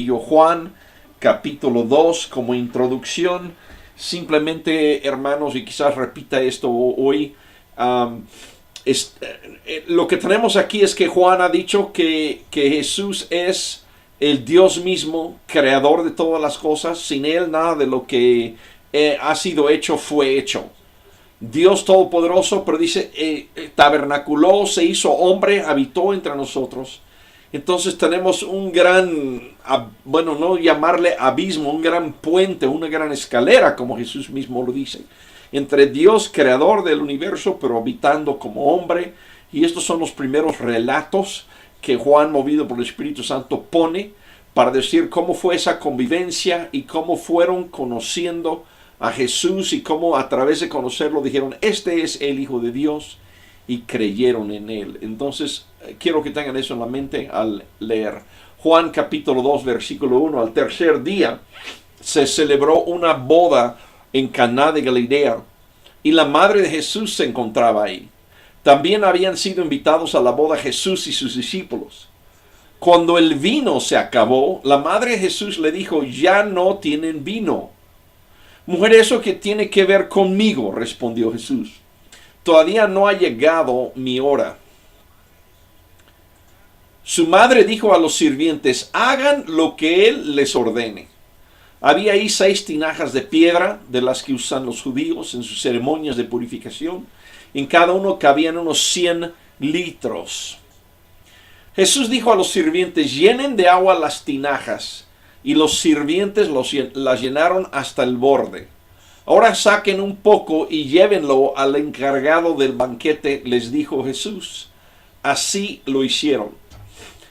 Juan, capítulo 2, como introducción. Simplemente, hermanos, y quizás repita esto hoy, lo que tenemos aquí es que Juan ha dicho que Jesús es el Dios mismo, creador de todas las cosas. Sin Él nada de lo que ha sido hecho fue hecho. Dios Todopoderoso, pero dice, tabernaculó, se hizo hombre, habitó entre nosotros. Entonces tenemos un gran, bueno, no llamarle abismo, un gran puente, una gran escalera, como Jesús mismo lo dice, entre Dios, creador del universo, pero habitando como hombre. Y estos son los primeros relatos que Juan, movido por el Espíritu Santo, pone para decir cómo fue esa convivencia y cómo fueron conociendo a Jesús y cómo a través de conocerlo dijeron, este es el Hijo de Dios, y creyeron en Él. Entonces, quiero que tengan eso en la mente al leer. Juan capítulo 2, versículo 1. Al tercer día se celebró una boda en Caná de Galilea, y la madre de Jesús se encontraba ahí. También habían sido invitados a la boda Jesús y sus discípulos. Cuando el vino se acabó, la madre de Jesús le dijo, ya no tienen vino. Mujer, ¿eso qué tiene que ver conmigo?, respondió Jesús. Todavía no ha llegado mi hora. Su madre dijo a los sirvientes, hagan lo que él les ordene. Había ahí 6 tinajas de piedra, de las que usan los judíos en sus ceremonias de purificación. En cada uno cabían unos 100 litros. Jesús dijo a los sirvientes, llenen de agua las tinajas. Y los sirvientes las llenaron hasta el borde. Ahora saquen un poco y llévenlo al encargado del banquete, les dijo Jesús. Así lo hicieron.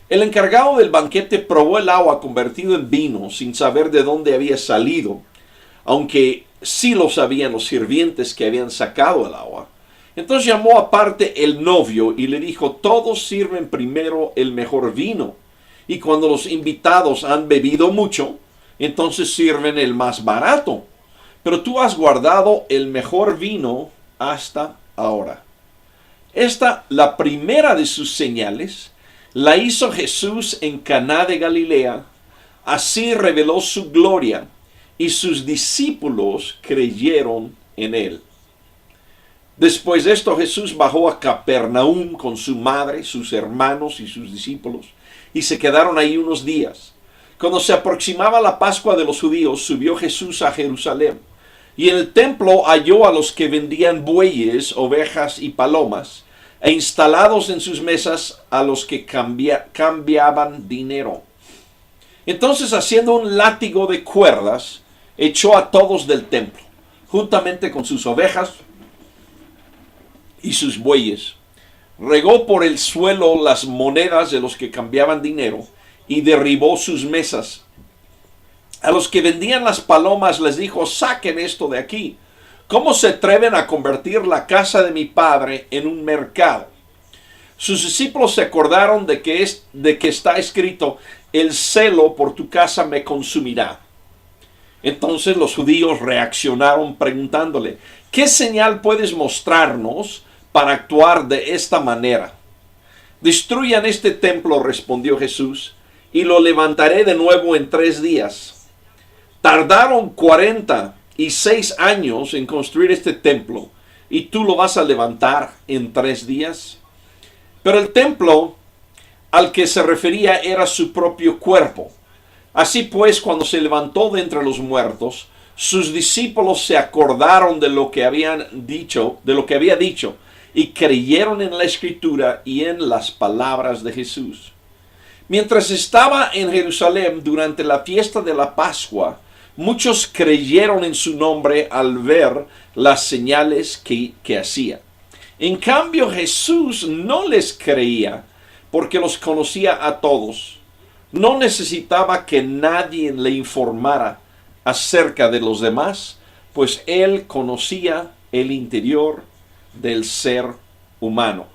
El encargado del banquete probó el agua convertido en vino sin saber de dónde había salido, aunque sí lo sabían los sirvientes que habían sacado el agua. Entonces llamó aparte el novio y le dijo, todos sirven primero el mejor vino, y cuando los invitados han bebido mucho, entonces sirven el más barato. Pero tú has guardado el mejor vino hasta ahora. Esta, la primera de sus señales, la hizo Jesús en Caná de Galilea. Así reveló su gloria, y sus discípulos creyeron en él. Después de esto, Jesús bajó a Capernaum con su madre, sus hermanos y sus discípulos, y se quedaron ahí unos días. Cuando se aproximaba la Pascua de los judíos, subió Jesús a Jerusalén. Y en el templo halló a los que vendían bueyes, ovejas y palomas, e instalados en sus mesas a los que cambiaban dinero. Entonces, haciendo un látigo de cuerdas, echó a todos del templo, juntamente con sus ovejas y sus bueyes. Regó por el suelo las monedas de los que cambiaban dinero y derribó sus mesas. A los que vendían las palomas les dijo, saquen esto de aquí. ¿Cómo se atreven a convertir la casa de mi padre en un mercado? Sus discípulos se acordaron de que está escrito, el celo por tu casa me consumirá. Entonces los judíos reaccionaron preguntándole, ¿qué señal puedes mostrarnos para actuar de esta manera? Destruyan este templo, respondió Jesús, y lo levantaré de nuevo en 3 días. Tardaron 46 años en construir este templo, y tú lo vas a levantar en 3 días. Pero el templo al que se refería era su propio cuerpo. Así pues, cuando se levantó de entre los muertos, sus discípulos se acordaron de lo que había dicho, y creyeron en la Escritura y en las palabras de Jesús. Mientras estaba en Jerusalén durante la fiesta de la Pascua, muchos creyeron en su nombre al ver las señales que hacía. En cambio, Jesús no les creía porque los conocía a todos. No necesitaba que nadie le informara acerca de los demás, pues él conocía el interior del ser humano.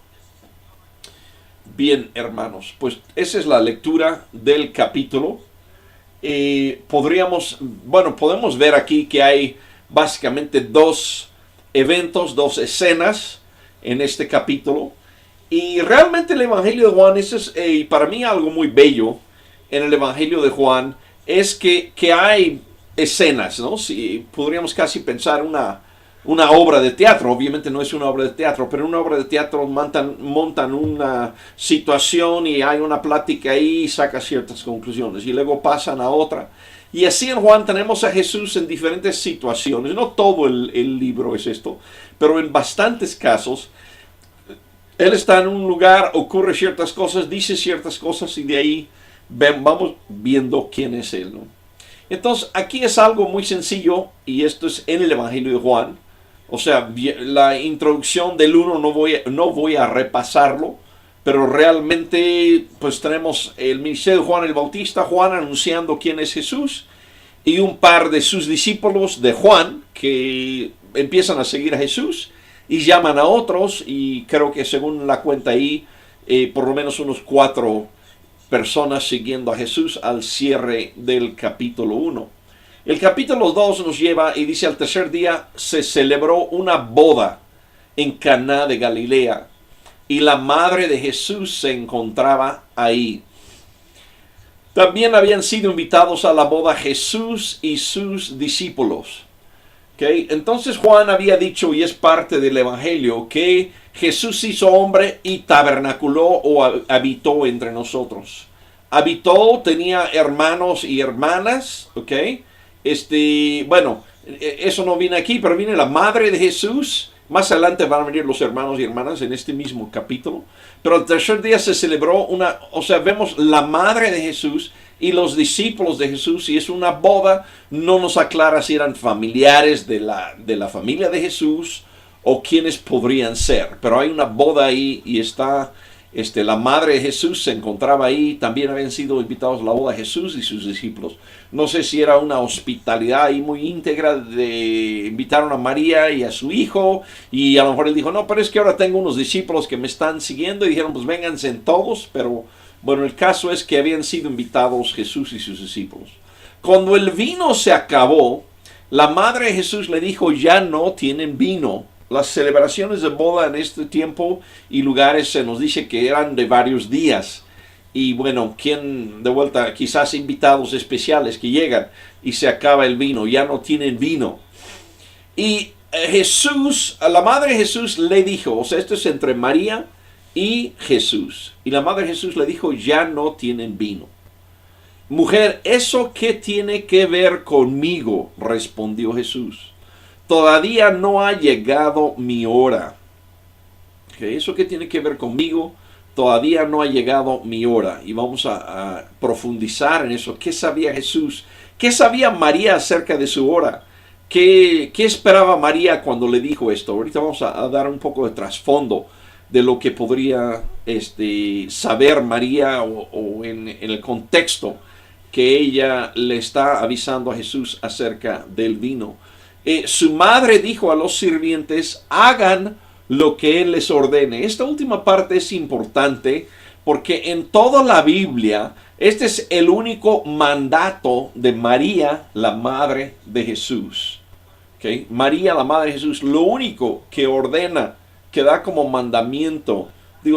Bien, hermanos, pues esa es la lectura del capítulo. Podemos ver aquí que hay básicamente 2 eventos, 2 escenas en este capítulo. Y realmente el Evangelio de Juan, eso es para mí algo muy bello en el Evangelio de Juan, es que hay escenas, ¿no? Si podríamos casi pensar una obra de teatro. Obviamente no es una obra de teatro, pero en una obra de teatro montan una situación y hay una plática ahí y saca ciertas conclusiones y luego pasan a otra. Y así en Juan tenemos a Jesús en diferentes situaciones. No todo el libro es esto, pero en bastantes casos Él está en un lugar, ocurre ciertas cosas, dice ciertas cosas y de ahí vamos viendo quién es Él, ¿no? Entonces aquí es algo muy sencillo y esto es en el Evangelio de Juan. O sea, la introducción del 1 no voy a repasarlo, pero realmente pues tenemos el ministerio de Juan el Bautista, Juan anunciando quién es Jesús y un par de sus discípulos de Juan que empiezan a seguir a Jesús y llaman a otros y creo que según la cuenta ahí, por lo menos unos 4 personas siguiendo a Jesús al cierre del capítulo 1. El capítulo 2 nos lleva y dice: al tercer día se celebró una boda en Caná de Galilea y la madre de Jesús se encontraba ahí. También habían sido invitados a la boda Jesús y sus discípulos. ¿Okay? Entonces Juan había dicho, y es parte del Evangelio, que Jesús se hizo hombre y tabernaculó o habitó entre nosotros. Habitó, tenía hermanos y hermanas, ¿ok? Bueno, eso no viene aquí, pero viene la madre de Jesús. Más adelante van a venir los hermanos y hermanas en este mismo capítulo. Pero el tercer día se celebró vemos la madre de Jesús y los discípulos de Jesús, y es una boda. No nos aclara si eran familiares de la familia de Jesús o quiénes podrían ser, pero hay una boda ahí y está la madre de Jesús se encontraba ahí. También habían sido invitados a la boda Jesús y sus discípulos. No sé si era una hospitalidad ahí muy íntegra de invitaron a María y a su hijo, y a lo mejor él dijo: no, pero es que ahora tengo unos discípulos que me están siguiendo, y dijeron: pues vénganse todos. Pero bueno, el caso es que habían sido invitados Jesús y sus discípulos. Cuando el vino se acabó, la madre de Jesús le dijo: ya no tienen vino. Las celebraciones de boda en este tiempo y lugares se nos dice que eran de varios días. Y bueno, de vuelta, quizás invitados especiales que llegan y se acaba el vino, ya no tienen vino. Y la madre de Jesús le dijo, esto es entre María y Jesús. Y la madre de Jesús le dijo: ya no tienen vino. Mujer, ¿eso qué tiene que ver conmigo?, respondió Jesús. Todavía no ha llegado mi hora. ¿Eso qué tiene que ver conmigo? Todavía no ha llegado mi hora. Y vamos a profundizar en eso. ¿Qué sabía Jesús? ¿Qué sabía María acerca de su hora? ¿Qué esperaba María cuando le dijo esto? Ahorita vamos a dar un poco de trasfondo de lo que podría saber María o en el contexto que ella le está avisando a Jesús acerca del vino. Su madre dijo a los sirvientes: hagan lo que Él les ordene. Esta última parte es importante porque en toda la Biblia este es el único mandato de María, la madre de Jesús. ¿Okay? María, la madre de Jesús, lo único que ordena, que da como mandamiento,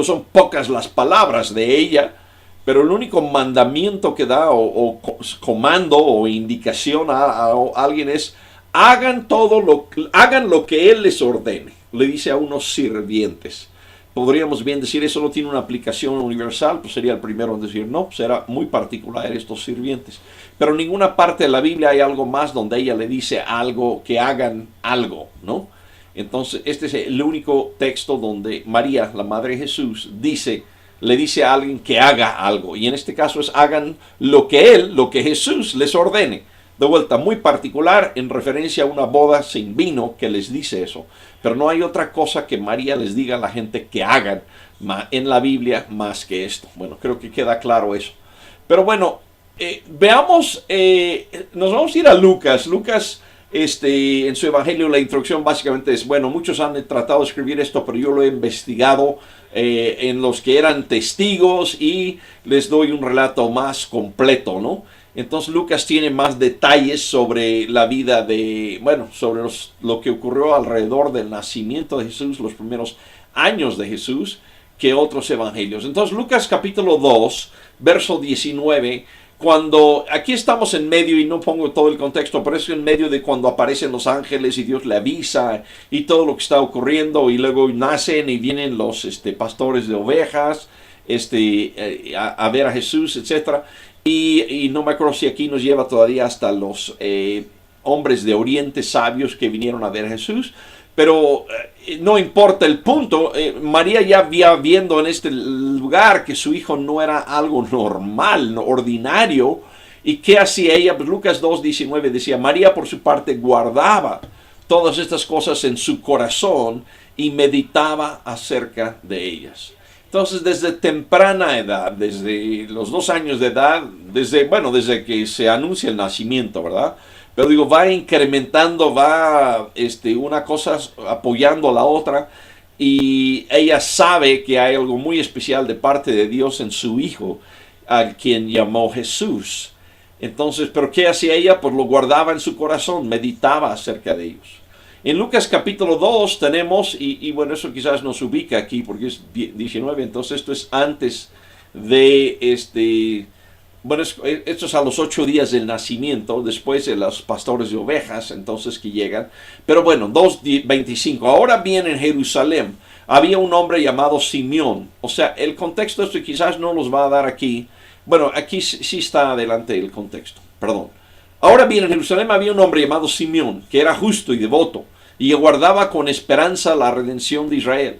son pocas las palabras de ella, pero el único mandamiento que da o comando o indicación a alguien es: hagan lo que Él les ordene. Le dice a unos sirvientes. Podríamos bien decir, eso no tiene una aplicación universal, pues sería el primero en decir no, será muy particular estos sirvientes. Pero en ninguna parte de la Biblia hay algo más donde ella le dice algo, que hagan algo, ¿no? Entonces, este es el único texto donde María, la madre de Jesús, le dice a alguien que haga algo. Y en este caso es: hagan lo que Jesús les ordene. De vuelta, muy particular en referencia a una boda sin vino que les dice eso. Pero no hay otra cosa que María les diga a la gente que hagan en la Biblia más que esto. Bueno, creo que queda claro eso. Pero bueno, veamos, nos vamos a ir a Lucas. Lucas, en su Evangelio, la introducción básicamente es: bueno, muchos han tratado de escribir esto, pero yo lo he investigado en los que eran testigos y les doy un relato más completo, ¿no? Entonces Lucas tiene más detalles sobre la vida sobre lo que ocurrió alrededor del nacimiento de Jesús, los primeros años de Jesús, que otros evangelios. Entonces Lucas capítulo 2, verso 19, cuando, aquí estamos en medio, y no pongo todo el contexto, pero es en medio de cuando aparecen los ángeles y Dios le avisa y todo lo que está ocurriendo, y luego nacen y vienen los pastores de ovejas a ver a Jesús, etc. Y no me acuerdo si aquí nos lleva todavía hasta los hombres de Oriente sabios que vinieron a ver a Jesús. Pero no importa el punto, María ya había viendo en este lugar que su hijo no era algo normal, no, ordinario. ¿Y qué hacía ella? Pues Lucas 2:19 decía, María por su parte guardaba todas estas cosas en su corazón y meditaba acerca de ellas. Entonces, desde temprana edad, desde los 2 años de edad, desde que se anuncia el nacimiento, ¿verdad? Pero digo, va incrementando, va una cosa apoyando a la otra, y ella sabe que hay algo muy especial de parte de Dios en su hijo, al quien llamó Jesús. Entonces, ¿pero qué hacía ella? Pues lo guardaba en su corazón, meditaba acerca de ellos. En Lucas capítulo 2 tenemos, y bueno, eso quizás nos ubica aquí porque es 19, entonces esto es antes de bueno, esto es a los 8 días del nacimiento, después de los pastores de ovejas, entonces que llegan. Pero bueno, 2:25. Ahora bien, en Jerusalén había un hombre llamado Simeón. O sea, el contexto esto quizás no nos va a dar aquí. Bueno, aquí sí está adelante el contexto, perdón. Ahora bien, en Jerusalén había un hombre llamado Simeón, que era justo y devoto, y guardaba con esperanza la redención de Israel.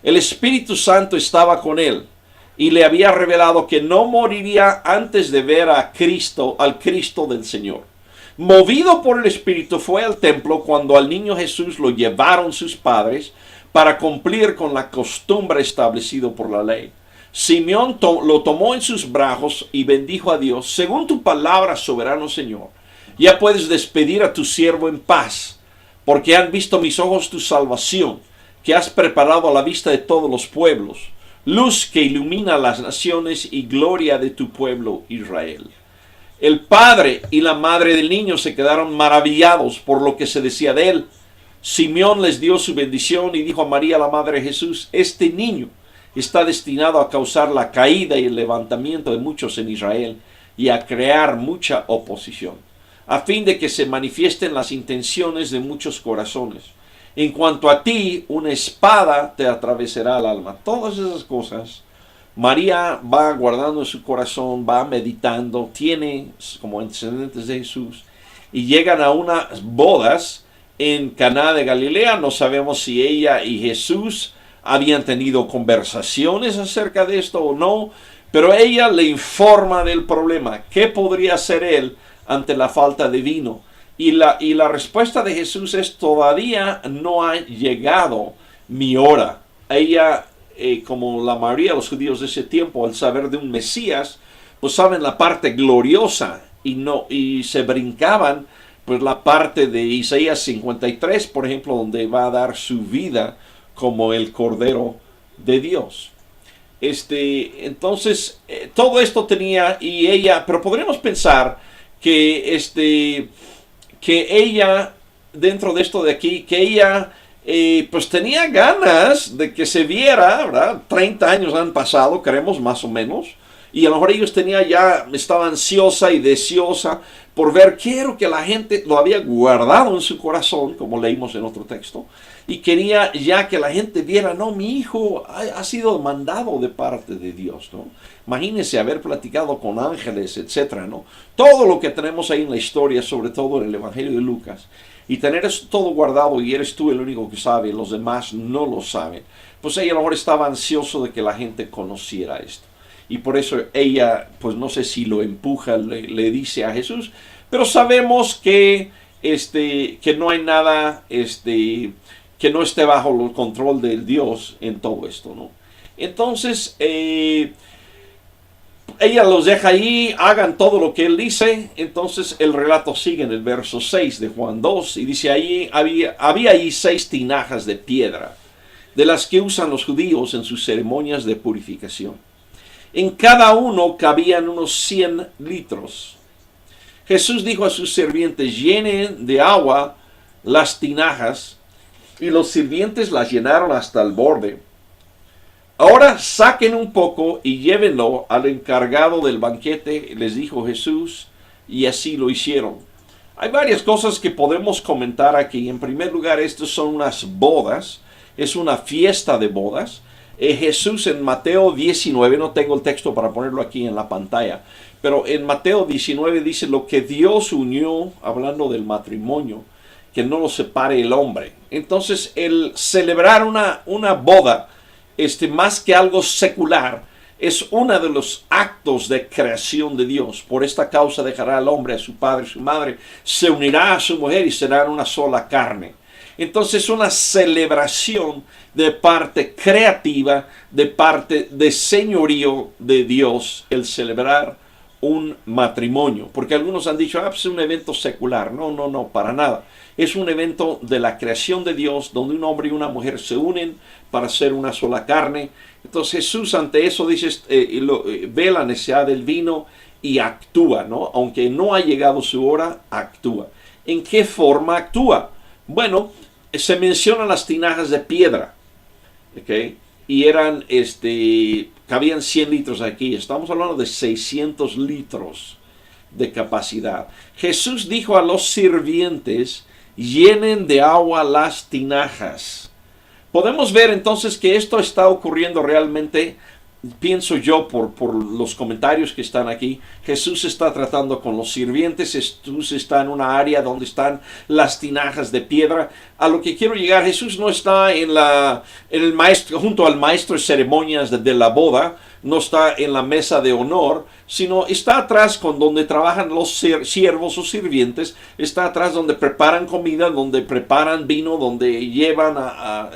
El Espíritu Santo estaba con él, y le había revelado que no moriría antes de ver a Cristo, al Cristo del Señor. Movido por el Espíritu, fue al templo cuando al niño Jesús lo llevaron sus padres para cumplir con la costumbre establecida por la ley. Simeón lo tomó en sus brazos y bendijo a Dios. Según tu palabra, soberano Señor, ya puedes despedir a tu siervo en paz, porque han visto mis ojos tu salvación, que has preparado a la vista de todos los pueblos, luz que ilumina las naciones y gloria de tu pueblo Israel. El padre y la madre del niño se quedaron maravillados por lo que se decía de él. Simeón les dio su bendición y dijo a María, la madre de Jesús, este niño está destinado a causar la caída y el levantamiento de muchos en Israel y a crear mucha oposición, a fin de que se manifiesten las intenciones de muchos corazones. En cuanto a ti, una espada te atravesará el alma. Todas esas cosas María va guardando en su corazón, va meditando, tiene como antecedentes de Jesús, y llegan a unas bodas en Caná de Galilea. No sabemos si ella y Jesús habían tenido conversaciones acerca de esto o no, pero ella le informa del problema. ¿Qué podría hacer él ante la falta de vino? Y la respuesta de Jesús es, todavía no ha llegado mi hora. Ella, como la mayoría de los judíos de ese tiempo, al saber de un Mesías, pues saben la parte gloriosa y se brincaban pues la parte de Isaías 53, por ejemplo, donde va a dar su vida como el Cordero de Dios. Entonces, todo esto tenía, y ella, pero podríamos pensar que ella, dentro de esto de aquí, que ella pues tenía ganas de que se viera, ¿verdad? 30 años han pasado, creemos, más o menos, y a lo mejor estaba ansiosa y deseosa por ver. Quiero que la gente lo había guardado en su corazón, como leímos en otro texto, y quería ya que la gente viera, no, mi hijo ha sido mandado de parte de Dios, ¿no? Imagínense haber platicado con ángeles, etcétera, ¿no? Todo lo que tenemos ahí en la historia, sobre todo en el Evangelio de Lucas, y tener eso todo guardado y eres tú el único que sabe, los demás no lo saben. Pues ella a lo mejor estaba ansioso de que la gente conociera esto. Y por eso ella, pues no sé si lo empuja, le dice a Jesús, pero sabemos que no hay nada, que no esté bajo el control del Dios en todo esto, ¿no? Entonces, ella los deja ahí, hagan todo lo que él dice. Entonces el relato sigue en el verso 6 de Juan 2, y dice, ahí había ahí 6 tinajas de piedra, de las que usan los judíos en sus ceremonias de purificación. En cada uno cabían unos 100 litros. Jesús dijo a sus sirvientes, llenen de agua las tinajas, y los sirvientes las llenaron hasta el borde. Ahora saquen un poco y llévenlo al encargado del banquete, les dijo Jesús, y así lo hicieron. Hay varias cosas que podemos comentar aquí. En primer lugar, estas son unas bodas, es una fiesta de bodas. Jesús en Mateo 19, no tengo el texto para ponerlo aquí en la pantalla, pero en Mateo 19 dice lo que Dios unió, hablando del matrimonio, que no lo separe el hombre. Entonces, el celebrar una boda, más que algo secular, es uno de los actos de creación de Dios. Por esta causa dejará al hombre a su padre y su madre, se unirá a su mujer y serán una sola carne. Entonces, una celebración de parte creativa, de parte de señorío de Dios, el celebrar un matrimonio. Porque algunos han dicho, pues es un evento secular. No, no, no, para nada. Es un evento de la creación de Dios, donde un hombre y una mujer se unen para ser una sola carne. Entonces Jesús ante eso dice, ve la necesidad del vino y actúa, ¿no? Aunque no ha llegado su hora, actúa. ¿En qué forma actúa? Bueno, se mencionan las tinajas de piedra, ¿ok? Y eran, cabían 100 litros aquí. Estamos hablando de 600 litros de capacidad. Jesús dijo a los sirvientes, llenen de agua las tinajas. Podemos ver entonces que esto está ocurriendo realmente, pienso yo por los comentarios que están aquí. Jesús está tratando con los sirvientes, Jesús está en una área donde están las tinajas de piedra. A lo que quiero llegar, Jesús no está junto al maestro de ceremonias de la boda, no está en la mesa de honor, sino está atrás con donde trabajan los siervos o sirvientes, está atrás donde preparan comida, donde preparan vino, donde llevan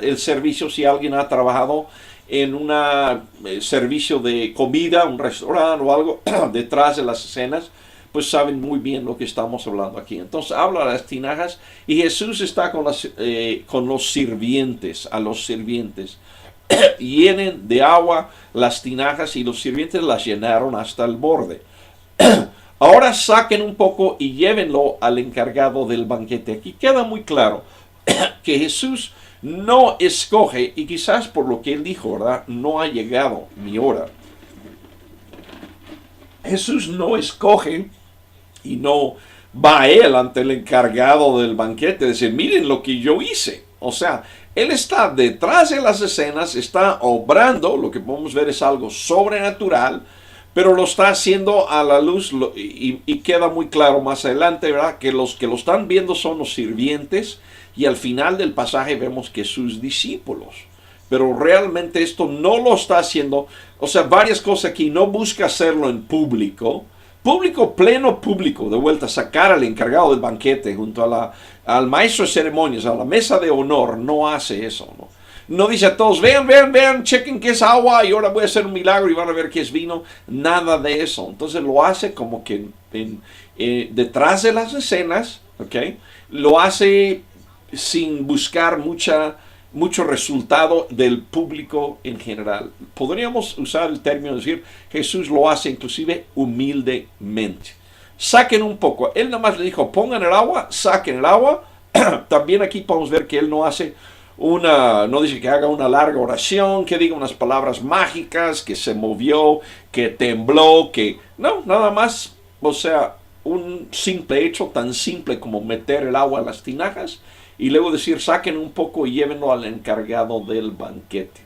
el servicio si alguien ha trabajado en un servicio de comida, un restaurante o algo, detrás de las escenas, pues saben muy bien lo que estamos hablando aquí. Entonces habla de las tinajas y Jesús está con los sirvientes, a los sirvientes. Llenen de agua las tinajas y los sirvientes las llenaron hasta el borde. Ahora saquen un poco y llévenlo al encargado del banquete. Aquí queda muy claro que Jesús no escoge, y quizás por lo que él dijo, ¿verdad? No ha llegado mi hora. Jesús no escoge y no va a él ante el encargado del banquete y dice, miren lo que yo hice. O sea, él está detrás de las escenas, está obrando, lo que podemos ver es algo sobrenatural, pero lo está haciendo a la luz y queda muy claro más adelante, ¿verdad? Que los que lo están viendo son los sirvientes y al final del pasaje vemos que sus discípulos. Pero realmente esto no lo está haciendo, o sea, varias cosas aquí, no busca hacerlo en público, pleno público, de vuelta, sacar al encargado del banquete junto al maestro de ceremonias, a la mesa de honor, no hace eso, ¿no? No dice a todos, vean, chequen qué es agua y ahora voy a hacer un milagro y van a ver qué es vino, nada de eso. Entonces lo hace como que detrás de las escenas, ¿ok? Lo hace sin buscar mucho resultado del público en general. Podríamos usar el término de decir, Jesús lo hace inclusive humildemente. Saquen un poco. Él nada más le dijo, pongan el agua, saquen el agua. También aquí podemos ver que él no hace no dice que haga una larga oración, que diga unas palabras mágicas, que se movió, que tembló, no, nada más, o sea, un simple hecho, tan simple como meter el agua a las tinajas y luego decir, saquen un poco y llévenlo al encargado del banquete.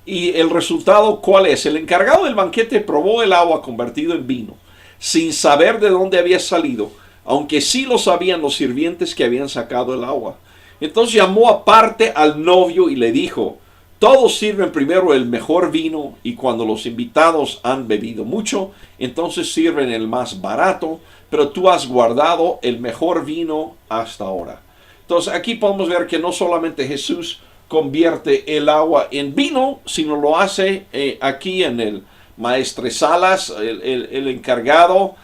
Y el resultado, ¿cuál es? El encargado del banquete probó el agua convertido en vino, sin saber de dónde había salido, aunque sí lo sabían los sirvientes que habían sacado el agua. Entonces llamó aparte al novio y le dijo, todos sirven primero el mejor vino y cuando los invitados han bebido mucho, entonces sirven el más barato, pero tú has guardado el mejor vino hasta ahora. Entonces aquí podemos ver que no solamente Jesús convierte el agua en vino, sino lo hace aquí en el maestresalas, el encargado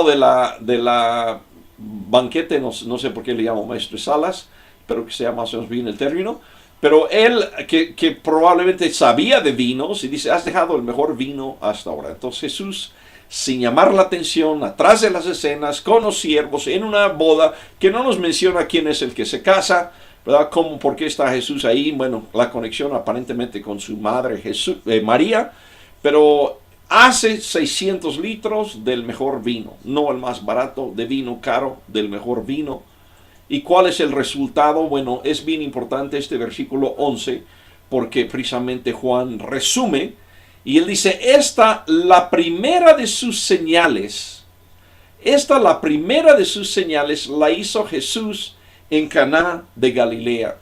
de la banquete, no sé por qué le llamo maestresalas, pero que sea más o menos bien el término. Pero él, que probablemente sabía de vinos, y dice, has dejado el mejor vino hasta ahora. Entonces Jesús, sin llamar la atención, atrás de las escenas, con los siervos, en una boda, que no nos menciona quién es el que se casa, ¿verdad? ¿Cómo, por qué está Jesús ahí? Bueno, la conexión aparentemente con su madre María, pero hace 600 litros del mejor vino, no el más barato, de vino caro, del mejor vino. ¿Y cuál es el resultado? Bueno, es bien importante este versículo 11, porque precisamente Juan resume, y él dice, la primera de sus señales, la primera de sus señales la hizo Jesús en Caná de Galilea.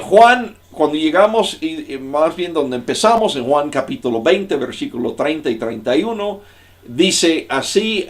Juan, cuando llegamos, y más bien donde empezamos, en Juan capítulo 20, versículo 30 y 31, dice así,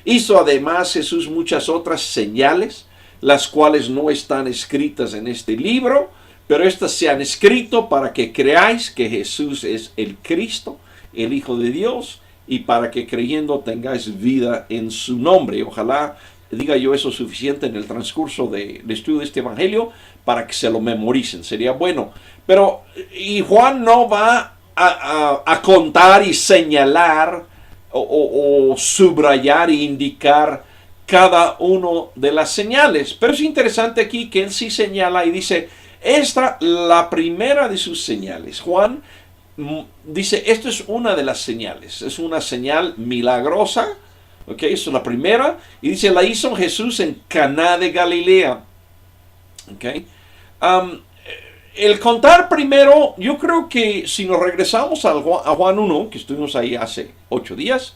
hizo además Jesús muchas otras señales, las cuales no están escritas en este libro, pero estas se han escrito para que creáis que Jesús es el Cristo, el Hijo de Dios, y para que creyendo tengáis vida en su nombre. Ojalá diga yo eso suficiente en el transcurso del estudio de este evangelio para que se lo memoricen, sería bueno. Pero, y Juan no va a contar y señalar o subrayar e indicar cada uno de las señales, pero es interesante aquí que él sí señala y dice, la primera de sus señales. Juan dice, esto es una de las señales, es una señal milagrosa, ok, eso es la primera, y dice, la hizo Jesús en Caná de Galilea, ok. El contar primero, yo creo que si nos regresamos a Juan 1, que estuvimos ahí hace 8 días,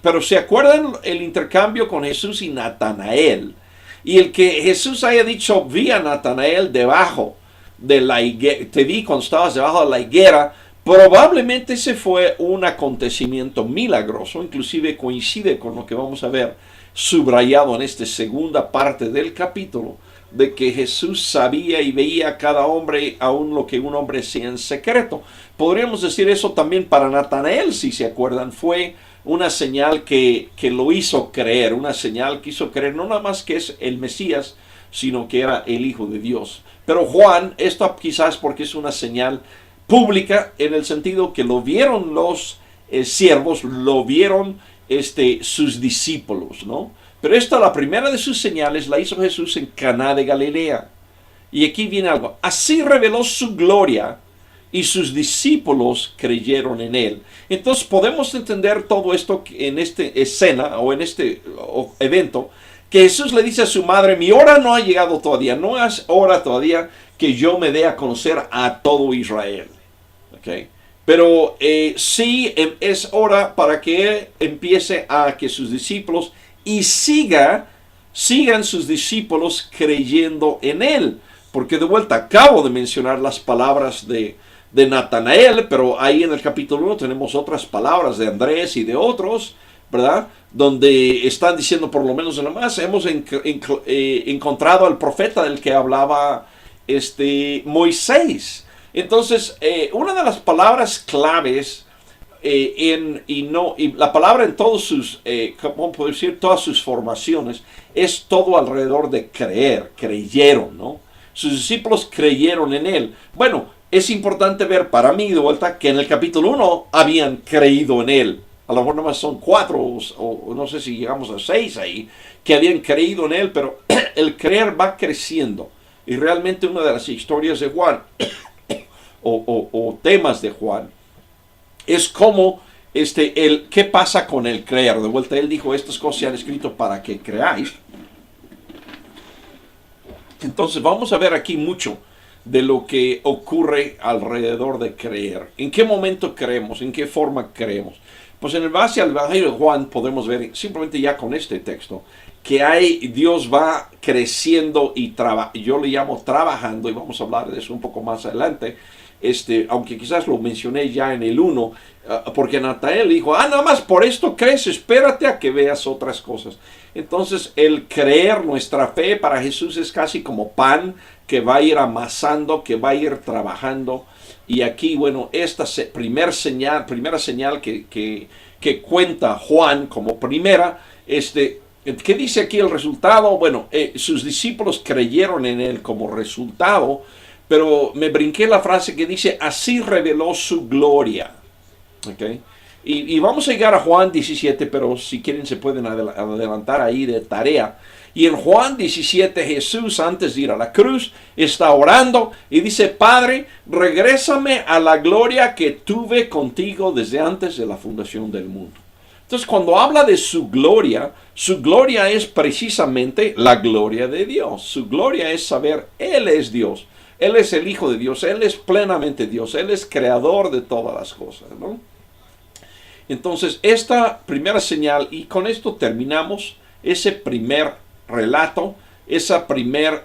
pero se acuerdan el intercambio con Jesús y Natanael, y el que Jesús haya dicho, vi a Natanael debajo de la higuera, te vi cuando estabas debajo de la higuera, probablemente ese fue un acontecimiento milagroso, inclusive coincide con lo que vamos a ver subrayado en esta segunda parte del capítulo, de que Jesús sabía y veía a cada hombre, aún lo que un hombre hacía en secreto. Podríamos decir eso también para Natanael, si se acuerdan, fue una señal que lo hizo creer, una señal que hizo creer no nada más que es el Mesías, sino que era el Hijo de Dios. Pero Juan, esto quizás porque es una señal pública, en el sentido que lo vieron los siervos, lo vieron sus discípulos, ¿no? Pero la primera de sus señales, la hizo Jesús en Caná de Galilea. Y aquí viene algo. Así reveló su gloria y sus discípulos creyeron en él. Entonces podemos entender todo esto en esta escena o en este evento, que Jesús le dice a su madre, mi hora no ha llegado todavía, no es hora todavía que yo me dé a conocer a todo Israel. ¿Okay? Pero sí es hora para que él empiece a que sus discípulos y sigan sus discípulos creyendo en él. Porque de vuelta acabo de mencionar las palabras de Natanael, pero ahí en el capítulo 1 tenemos otras palabras de Andrés y de otros, ¿verdad? Donde están diciendo por lo menos nada más, hemos encontrado al profeta del que hablaba Moisés. Entonces, una de las palabras claves y la palabra en todos sus, ¿cómo puedo decir? Todas sus formaciones, es todo alrededor de creer, creyeron, ¿no? Sus discípulos creyeron en él. Bueno, es importante ver para mí de vuelta que en el capítulo 1 habían creído en él. A lo mejor nomás son 4 o no sé si llegamos a 6 ahí, que habían creído en él, pero el creer va creciendo. Y realmente una de las historias de Juan, o temas de Juan, es como qué pasa con el creer. De vuelta él dijo, estas cosas se han escrito para que creáis. Entonces vamos a ver aquí mucho de lo que ocurre alrededor de creer. ¿En qué momento creemos? ¿En qué forma creemos? Pues en el base al Evangelio de Juan podemos ver simplemente ya con este texto que Dios va creciendo y yo le llamo trabajando, y vamos a hablar de eso un poco más adelante, aunque quizás lo mencioné ya en el 1, porque Natanael dijo, nada más por esto crees, espérate a que veas otras cosas. Entonces el creer, nuestra fe para Jesús es casi como pan que va a ir amasando, que va a ir trabajando. Y aquí, bueno, esta primera señal que cuenta Juan como primera, ¿qué dice aquí el resultado? Bueno, sus discípulos creyeron en él como resultado, pero me brinqué la frase que dice, así reveló su gloria. ¿Okay? Y vamos a llegar a Juan 17, pero si quieren se pueden adelantar ahí de tarea. Y en Juan 17 Jesús, antes de ir a la cruz, está orando y dice: Padre, regrésame a la gloria que tuve contigo desde antes de la fundación del mundo. Entonces, cuando habla de su gloria es precisamente la gloria de Dios. Su gloria es saber, Él es Dios, Él es el Hijo de Dios, Él es plenamente Dios, Él es creador de todas las cosas, ¿no? Entonces, esta primera señal, y con esto terminamos ese primer relato, esa primer,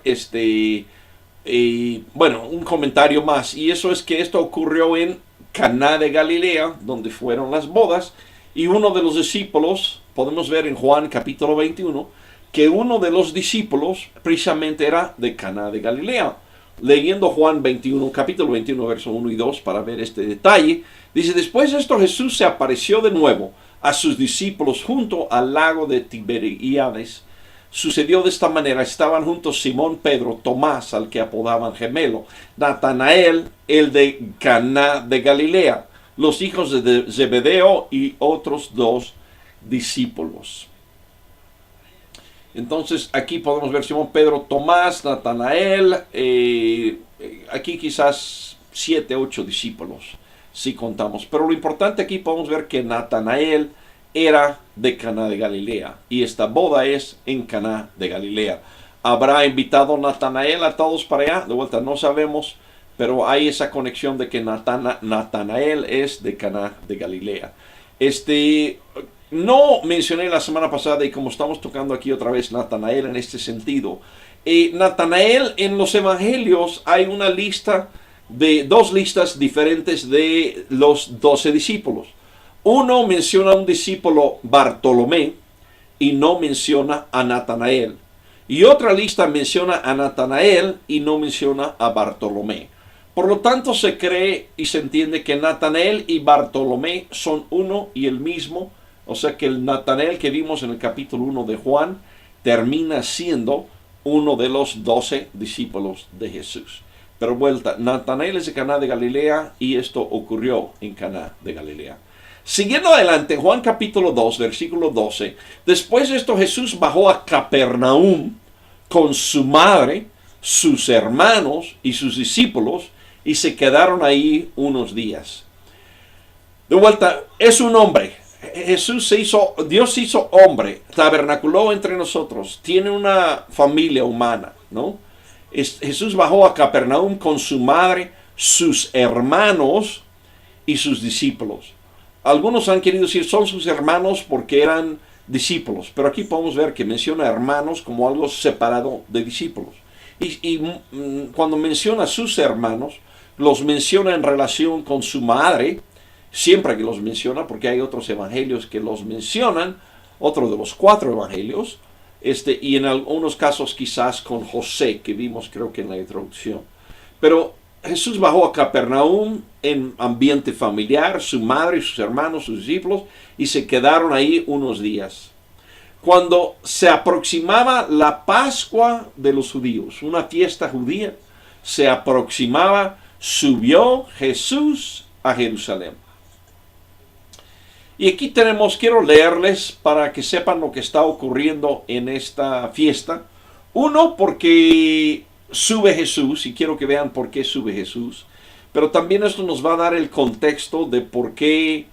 un comentario más, y eso es que esto ocurrió en Caná de Galilea, donde fueron las bodas, y uno de los discípulos, podemos ver en Juan capítulo 21, que uno de los discípulos precisamente era de Caná de Galilea. Leyendo Juan 21, capítulo 21, verso 1 y 2, para ver este detalle, dice: después de esto Jesús se apareció de nuevo a sus discípulos junto al lago de Tiberíades. Sucedió de esta manera: estaban juntos Simón Pedro, Tomás, al que apodaban Gemelo, Natanael, el de Caná de Galilea, los hijos de Zebedeo y otros dos discípulos. Entonces aquí podemos ver Simón Pedro, Tomás, Natanael, aquí quizás 7, 8 discípulos, si contamos. Pero lo importante aquí podemos ver que Natanael era de Caná de Galilea, y esta boda es en Caná de Galilea. ¿Habrá invitado Natanael a todos para allá? De vuelta, no sabemos, pero hay esa conexión de que Natanael es de Caná de Galilea. No mencioné la semana pasada, y como estamos tocando aquí otra vez Natanael en este sentido, Natanael en los evangelios hay una lista de dos listas diferentes de los 12 discípulos. Uno menciona a un discípulo Bartolomé y no menciona a Natanael. Y otra lista menciona a Natanael y no menciona a Bartolomé. Por lo tanto, se cree y se entiende que Natanael y Bartolomé son uno y el mismo. O sea que el Natanael que vimos en el capítulo 1 de Juan termina siendo uno de los 12 discípulos de Jesús. Pero vuelta, Natanael es de Caná de Galilea y esto ocurrió en Caná de Galilea. Siguiendo adelante, Juan capítulo 2, versículo 12. Después de esto Jesús bajó a Capernaum con su madre, sus hermanos y sus discípulos, y se quedaron ahí unos días. De vuelta, es un hombre. Dios se hizo hombre, tabernaculó entre nosotros, tiene una familia humana, ¿no? Jesús bajó a Capernaum con su madre, sus hermanos y sus discípulos. Algunos han querido decir son sus hermanos porque eran discípulos, pero aquí podemos ver que menciona hermanos como algo separado de discípulos. Y cuando menciona a sus hermanos, los menciona en relación con su madre, siempre que los menciona, porque hay otros evangelios que los mencionan, otro de los 4 evangelios, y en algunos casos quizás con José, que vimos creo que en la introducción. Pero Jesús bajó a Capernaum en ambiente familiar, su madre, sus hermanos, sus discípulos, y se quedaron ahí unos días. Cuando se aproximaba la Pascua de los judíos, una fiesta judía, se aproximaba, subió Jesús a Jerusalén. Y aquí quiero leerles para que sepan lo que está ocurriendo en esta fiesta. Uno, porque sube Jesús, y quiero que vean por qué sube Jesús. Pero también esto nos va a dar el contexto de por qué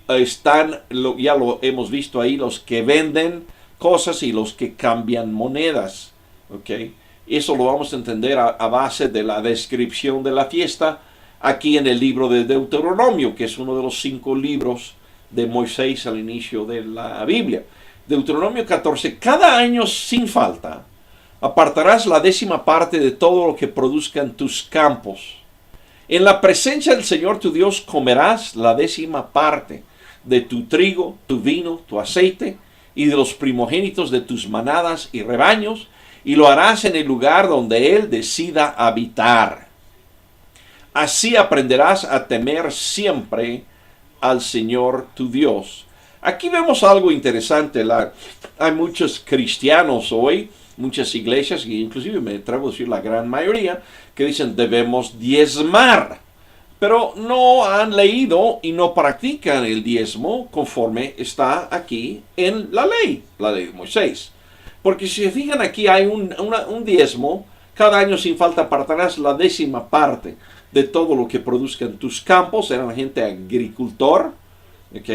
están, ya lo hemos visto ahí, los que venden cosas y los que cambian monedas. ¿Okay? Eso lo vamos a entender a base de la descripción de la fiesta aquí en el libro de Deuteronomio, que es uno de los 5 libros de Moisés al inicio de la Biblia. Deuteronomio 14. Cada año sin falta apartarás la 10ª parte de todo lo que produzcan tus campos. En la presencia del Señor tu Dios comerás la 10ª parte de tu trigo, tu vino, tu aceite y de los primogénitos de tus manadas y rebaños, y lo harás en el lugar donde Él decida habitar. Así aprenderás a temer siempre al Señor tu Dios. Aquí vemos algo interesante. Hay muchos cristianos hoy, muchas iglesias, y inclusive me atrevo a decir la gran mayoría, que dicen debemos diezmar. pero no han leído y no practican el diezmo conforme está aquí en la ley de Moisés. Porque si se fijan aquí hay un diezmo, cada año sin falta apartarás la 10ª parte de todo lo que produzcan tus campos. Eran gente agricultor, ¿ok?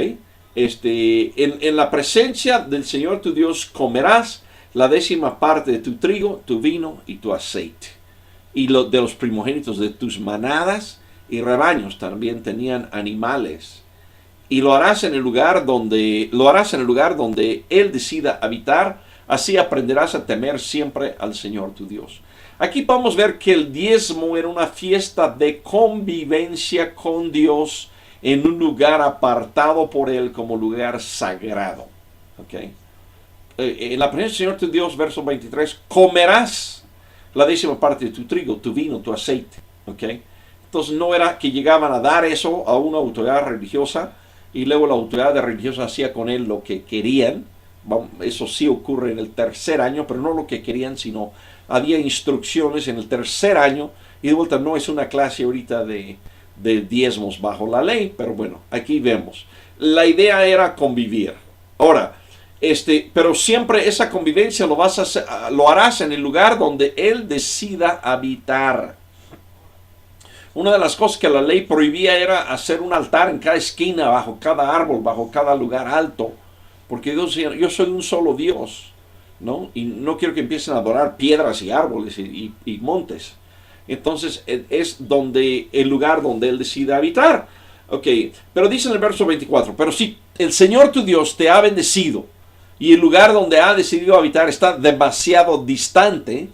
En la presencia del Señor tu Dios comerás la 10ª parte de tu trigo, tu vino y tu aceite. Y de los primogénitos de tus manadas y rebaños también tenían animales. Y lo harás en el lugar donde Él decida habitar. Así aprenderás a temer siempre al Señor tu Dios. Aquí podemos ver que el diezmo era una fiesta de convivencia con Dios en un lugar apartado por Él como lugar sagrado. ¿Okay? En la presencia del Señor tu Dios, verso 23, comerás la 10ª parte de tu trigo, tu vino, tu aceite. ¿Okay? Entonces no era que llegaban a dar eso a una autoridad religiosa y luego la autoridad religiosa hacía con él lo que querían. Eso sí ocurre en el 3er año, pero no lo que querían, sino había instrucciones en el 3er año. Y de vuelta no es una clase ahorita de diezmos bajo la ley, pero bueno, aquí vemos. La idea era convivir. Ahora, pero siempre esa convivencia lo harás en el lugar donde Él decida habitar. Una de las cosas que la ley prohibía era hacer un altar en cada esquina, bajo cada árbol, bajo cada lugar alto. Porque Dios decía, yo soy un solo Dios, ¿no? Y no quiero que empiecen a adorar piedras y árboles y montes. Entonces es el lugar donde Él decide habitar. Ok, pero dice en el verso 24, pero si el Señor tu Dios te ha bendecido y el lugar donde ha decidido habitar está demasiado distante,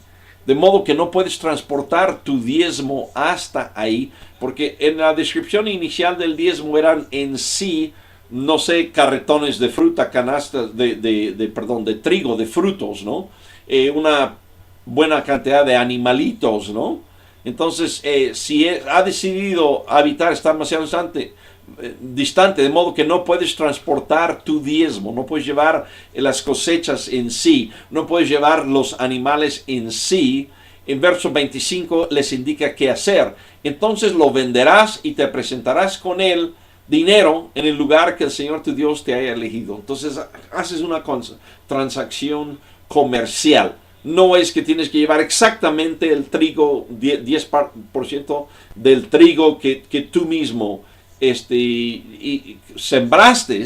de modo que no puedes transportar tu diezmo hasta ahí, porque en la descripción inicial del diezmo eran en sí, no sé, carretones de fruta, canastas de trigo, de frutos, ¿no? Una buena cantidad de animalitos, ¿no? Entonces, si ha decidido habitar, está demasiado distante, de modo que no puedes transportar tu diezmo, no puedes llevar las cosechas en sí, no puedes llevar los animales en sí. En verso 25 les indica qué hacer. Entonces lo venderás y te presentarás con él dinero en el lugar que el Señor tu Dios te haya elegido. Entonces haces una transacción comercial. No es que tienes que llevar exactamente el trigo, 10% del trigo que tú mismo sembraste.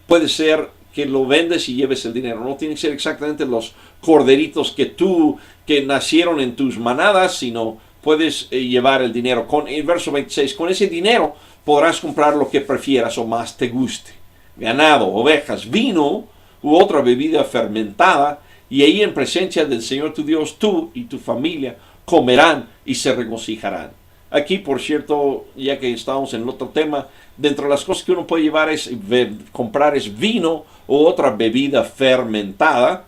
Puede ser que lo vendes y lleves el dinero. No tienen que ser exactamente los corderitos que nacieron en tus manadas, sino puedes llevar el dinero. El verso 26, con ese dinero podrás comprar lo que prefieras o más te guste. Ganado, ovejas, vino u otra bebida fermentada. Y ahí en presencia del Señor tu Dios, tú y tu familia comerán y se regocijarán. Aquí, por cierto, ya que estamos en el otro tema, dentro de las cosas que uno puede comprar es vino o otra bebida fermentada.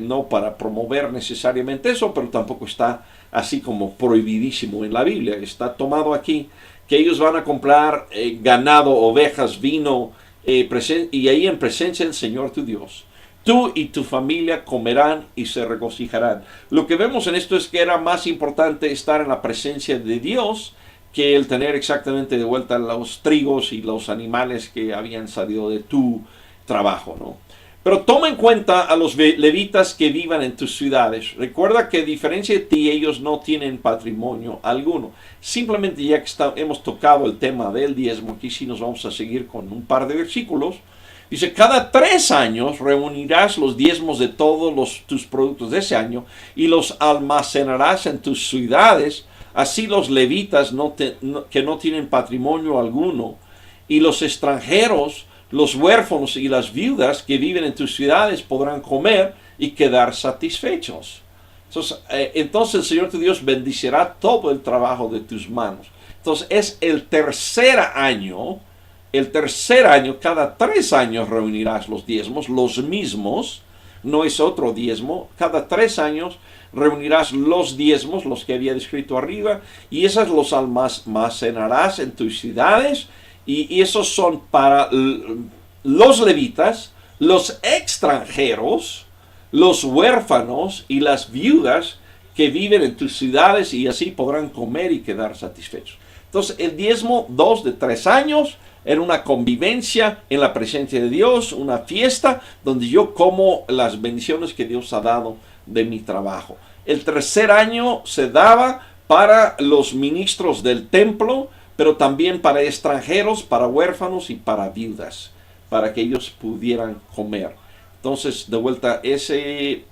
No para promover necesariamente eso, pero tampoco está así como prohibidísimo en la Biblia. Está tomado aquí que ellos van a comprar ganado, ovejas, vino, y ahí en presencia del Señor tu Dios. Tú y tu familia comerán y se regocijarán. Lo que vemos en esto es que era más importante estar en la presencia de Dios que el tener exactamente de vuelta los trigos y los animales que habían salido de tu trabajo, ¿no? Pero toma en cuenta a los levitas que vivan en tus ciudades. Recuerda que a diferencia de ti, ellos no tienen patrimonio alguno. Simplemente ya que hemos tocado el tema del diezmo, aquí sí nos vamos a seguir con un par de versículos. Dice, cada 3 años reunirás los diezmos de todos tus productos de ese año y los almacenarás en tus ciudades. Así los levitas que no tienen patrimonio alguno y los extranjeros, los huérfanos y las viudas que viven en tus ciudades podrán comer y quedar satisfechos. Entonces el Señor tu Dios bendecirá todo el trabajo de tus manos. Entonces es el tercer año, cada 3 años reunirás los diezmos, los mismos, no es otro diezmo, cada 3 años reunirás los diezmos, los que había descrito arriba, y esos los almacenarás en tus ciudades, y esos son para los levitas, los extranjeros, los huérfanos y las viudas que viven en tus ciudades, y así podrán comer y quedar satisfechos. Entonces el diezmo, 2 de 3 años, era una convivencia en la presencia de Dios, una fiesta donde yo como las bendiciones que Dios ha dado de mi trabajo. El tercer año se daba para los ministros del templo, pero también para extranjeros, para huérfanos y para viudas, para que ellos pudieran comer. Entonces, de vuelta, ese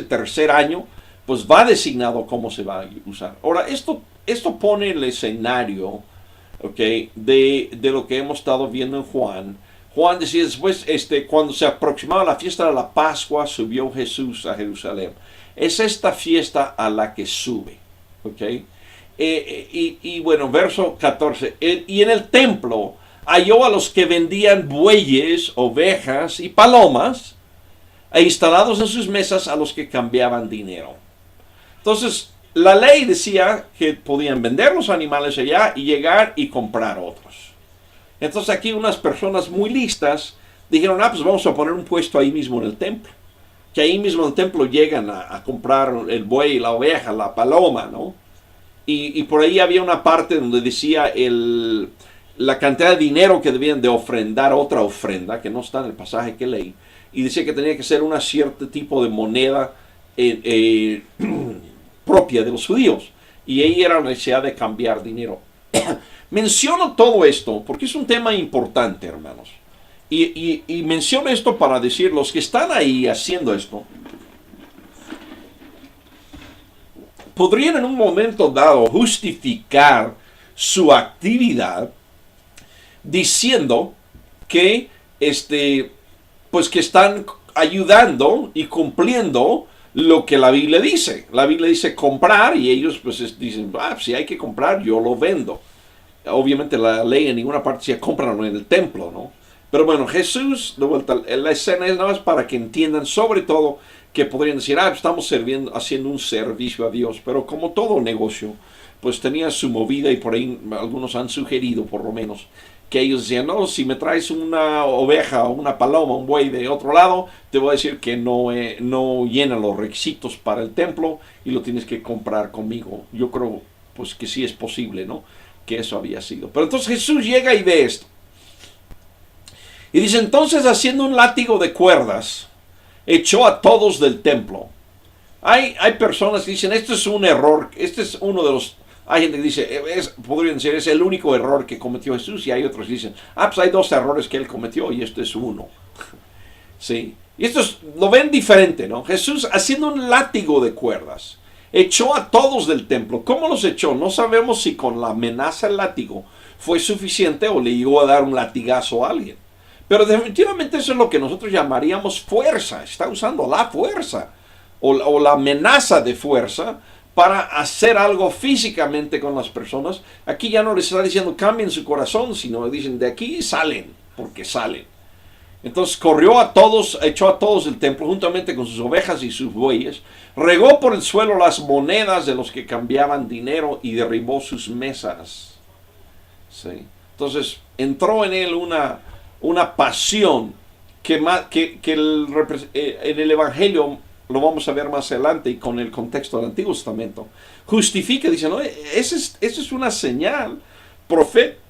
tercer año, pues va designado cómo se va a usar. Ahora, esto pone el escenario, ¿okay?, de lo que hemos estado viendo en Juan. Juan decía después, cuando se aproximaba la fiesta de la Pascua, subió Jesús a Jerusalén. Es esta fiesta a la que sube, ¿ok? Y bueno, verso 14. Y en el templo halló a los que vendían bueyes, ovejas y palomas, e instalados en sus mesas a los que cambiaban dinero. Entonces, la ley decía que podían vender los animales allá y llegar y comprar otros. Entonces aquí unas personas muy listas dijeron, pues vamos a poner un puesto ahí mismo en el templo. Que ahí mismo en el templo llegan a comprar el buey, la oveja, la paloma, ¿no? Y por ahí había una parte donde decía la cantidad de dinero que debían de ofrendar, otra ofrenda, que no está en el pasaje que leí. Y decía que tenía que ser un cierto tipo de moneda propia de los judíos. Y ahí era la necesidad de cambiar dinero. Menciono todo esto porque es un tema importante, hermanos. Y menciono esto para decir, los que están ahí haciendo esto, podrían en un momento dado justificar su actividad diciendo que, pues que están ayudando y cumpliendo lo que la Biblia dice. La Biblia dice comprar y ellos pues dicen, si hay que comprar, yo lo vendo. Obviamente la ley en ninguna parte decía cómpralo en el templo, ¿no? Pero bueno, Jesús, de vuelta, la escena es nada más para que entiendan, sobre todo, que podrían decir, estamos haciendo un servicio a Dios. Pero como todo negocio, pues tenía su movida y por ahí algunos han sugerido, por lo menos, que ellos decían, no, si me traes una oveja o una paloma, un buey de otro lado, te voy a decir que no llena los requisitos para el templo y lo tienes que comprar conmigo. Yo creo, pues, que sí es posible, ¿no?, que eso había sido. Pero entonces Jesús llega y ve esto. Y dice, entonces haciendo un látigo de cuerdas, echó a todos del templo. Hay personas que dicen, esto es un error, este es uno de los... Hay gente que dice, podrían decir, es el único error que cometió Jesús, y hay otros que dicen, pues hay 2 errores que él cometió y esto es uno. ¿Sí? Y esto lo ven diferente, ¿no? Jesús haciendo un látigo de cuerdas, echó a todos del templo. ¿Cómo los echó? No sabemos si con la amenaza del látigo fue suficiente o le llegó a dar un latigazo a alguien. Pero definitivamente eso es lo que nosotros llamaríamos fuerza. Está usando la fuerza o la amenaza de fuerza para hacer algo físicamente con las personas. Aquí ya no les está diciendo cambien su corazón, sino dicen de aquí salen, porque salen. Entonces corrió a todos, echó a todos del templo juntamente con sus ovejas y sus bueyes, regó por el suelo las monedas de los que cambiaban dinero y derribó sus mesas. ¿Sí? Entonces entró en él una pasión que en el Evangelio lo vamos a ver más adelante y con el contexto del Antiguo Testamento justifica, dice, no, esa es una señal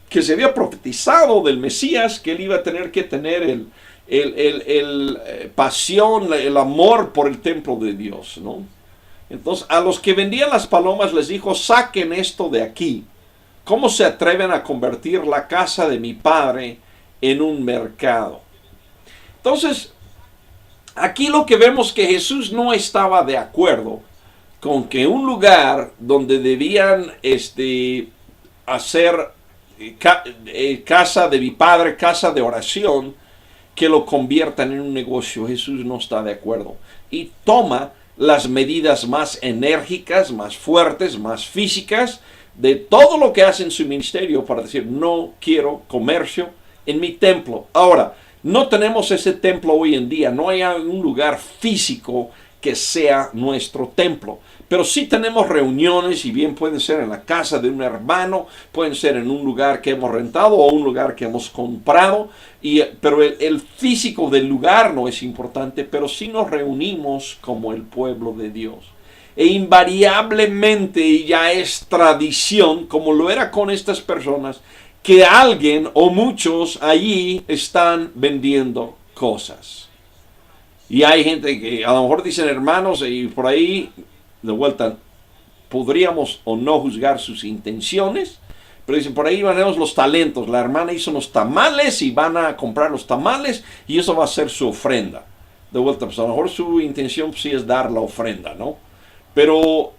que se había profetizado del Mesías, que él iba a tener que tener pasión, el amor por el templo de Dios, ¿no? Entonces a los que vendían las palomas les dijo, saquen esto de aquí. ¿Cómo se atreven a convertir la casa de mi padre en un mercado? Entonces, aquí lo que vemos que Jesús no estaba de acuerdo con que un lugar donde debían hacer casa de mi padre, casa de oración, que lo conviertan en un negocio. Jesús no está de acuerdo y toma las medidas más enérgicas, más fuertes, más físicas de todo lo que hace en su ministerio para decir, no quiero comercio en mi templo. Ahora, no tenemos ese templo hoy en día, no hay un lugar físico que sea nuestro templo, pero sí tenemos reuniones, y bien pueden ser en la casa de un hermano, pueden ser en un lugar que hemos rentado o un lugar que hemos comprado, pero el físico del lugar no es importante, pero sí nos reunimos como el pueblo de Dios. E invariablemente ya es tradición, como lo era con estas personas, que alguien o muchos allí están vendiendo cosas. Y hay gente que a lo mejor dicen hermanos y por ahí, de vuelta, podríamos o no juzgar sus intenciones, pero dicen por ahí tenemos los talentos. La hermana hizo unos tamales y van a comprar los tamales y eso va a ser su ofrenda. De vuelta, pues a lo mejor su intención sí es dar la ofrenda, ¿no? Pero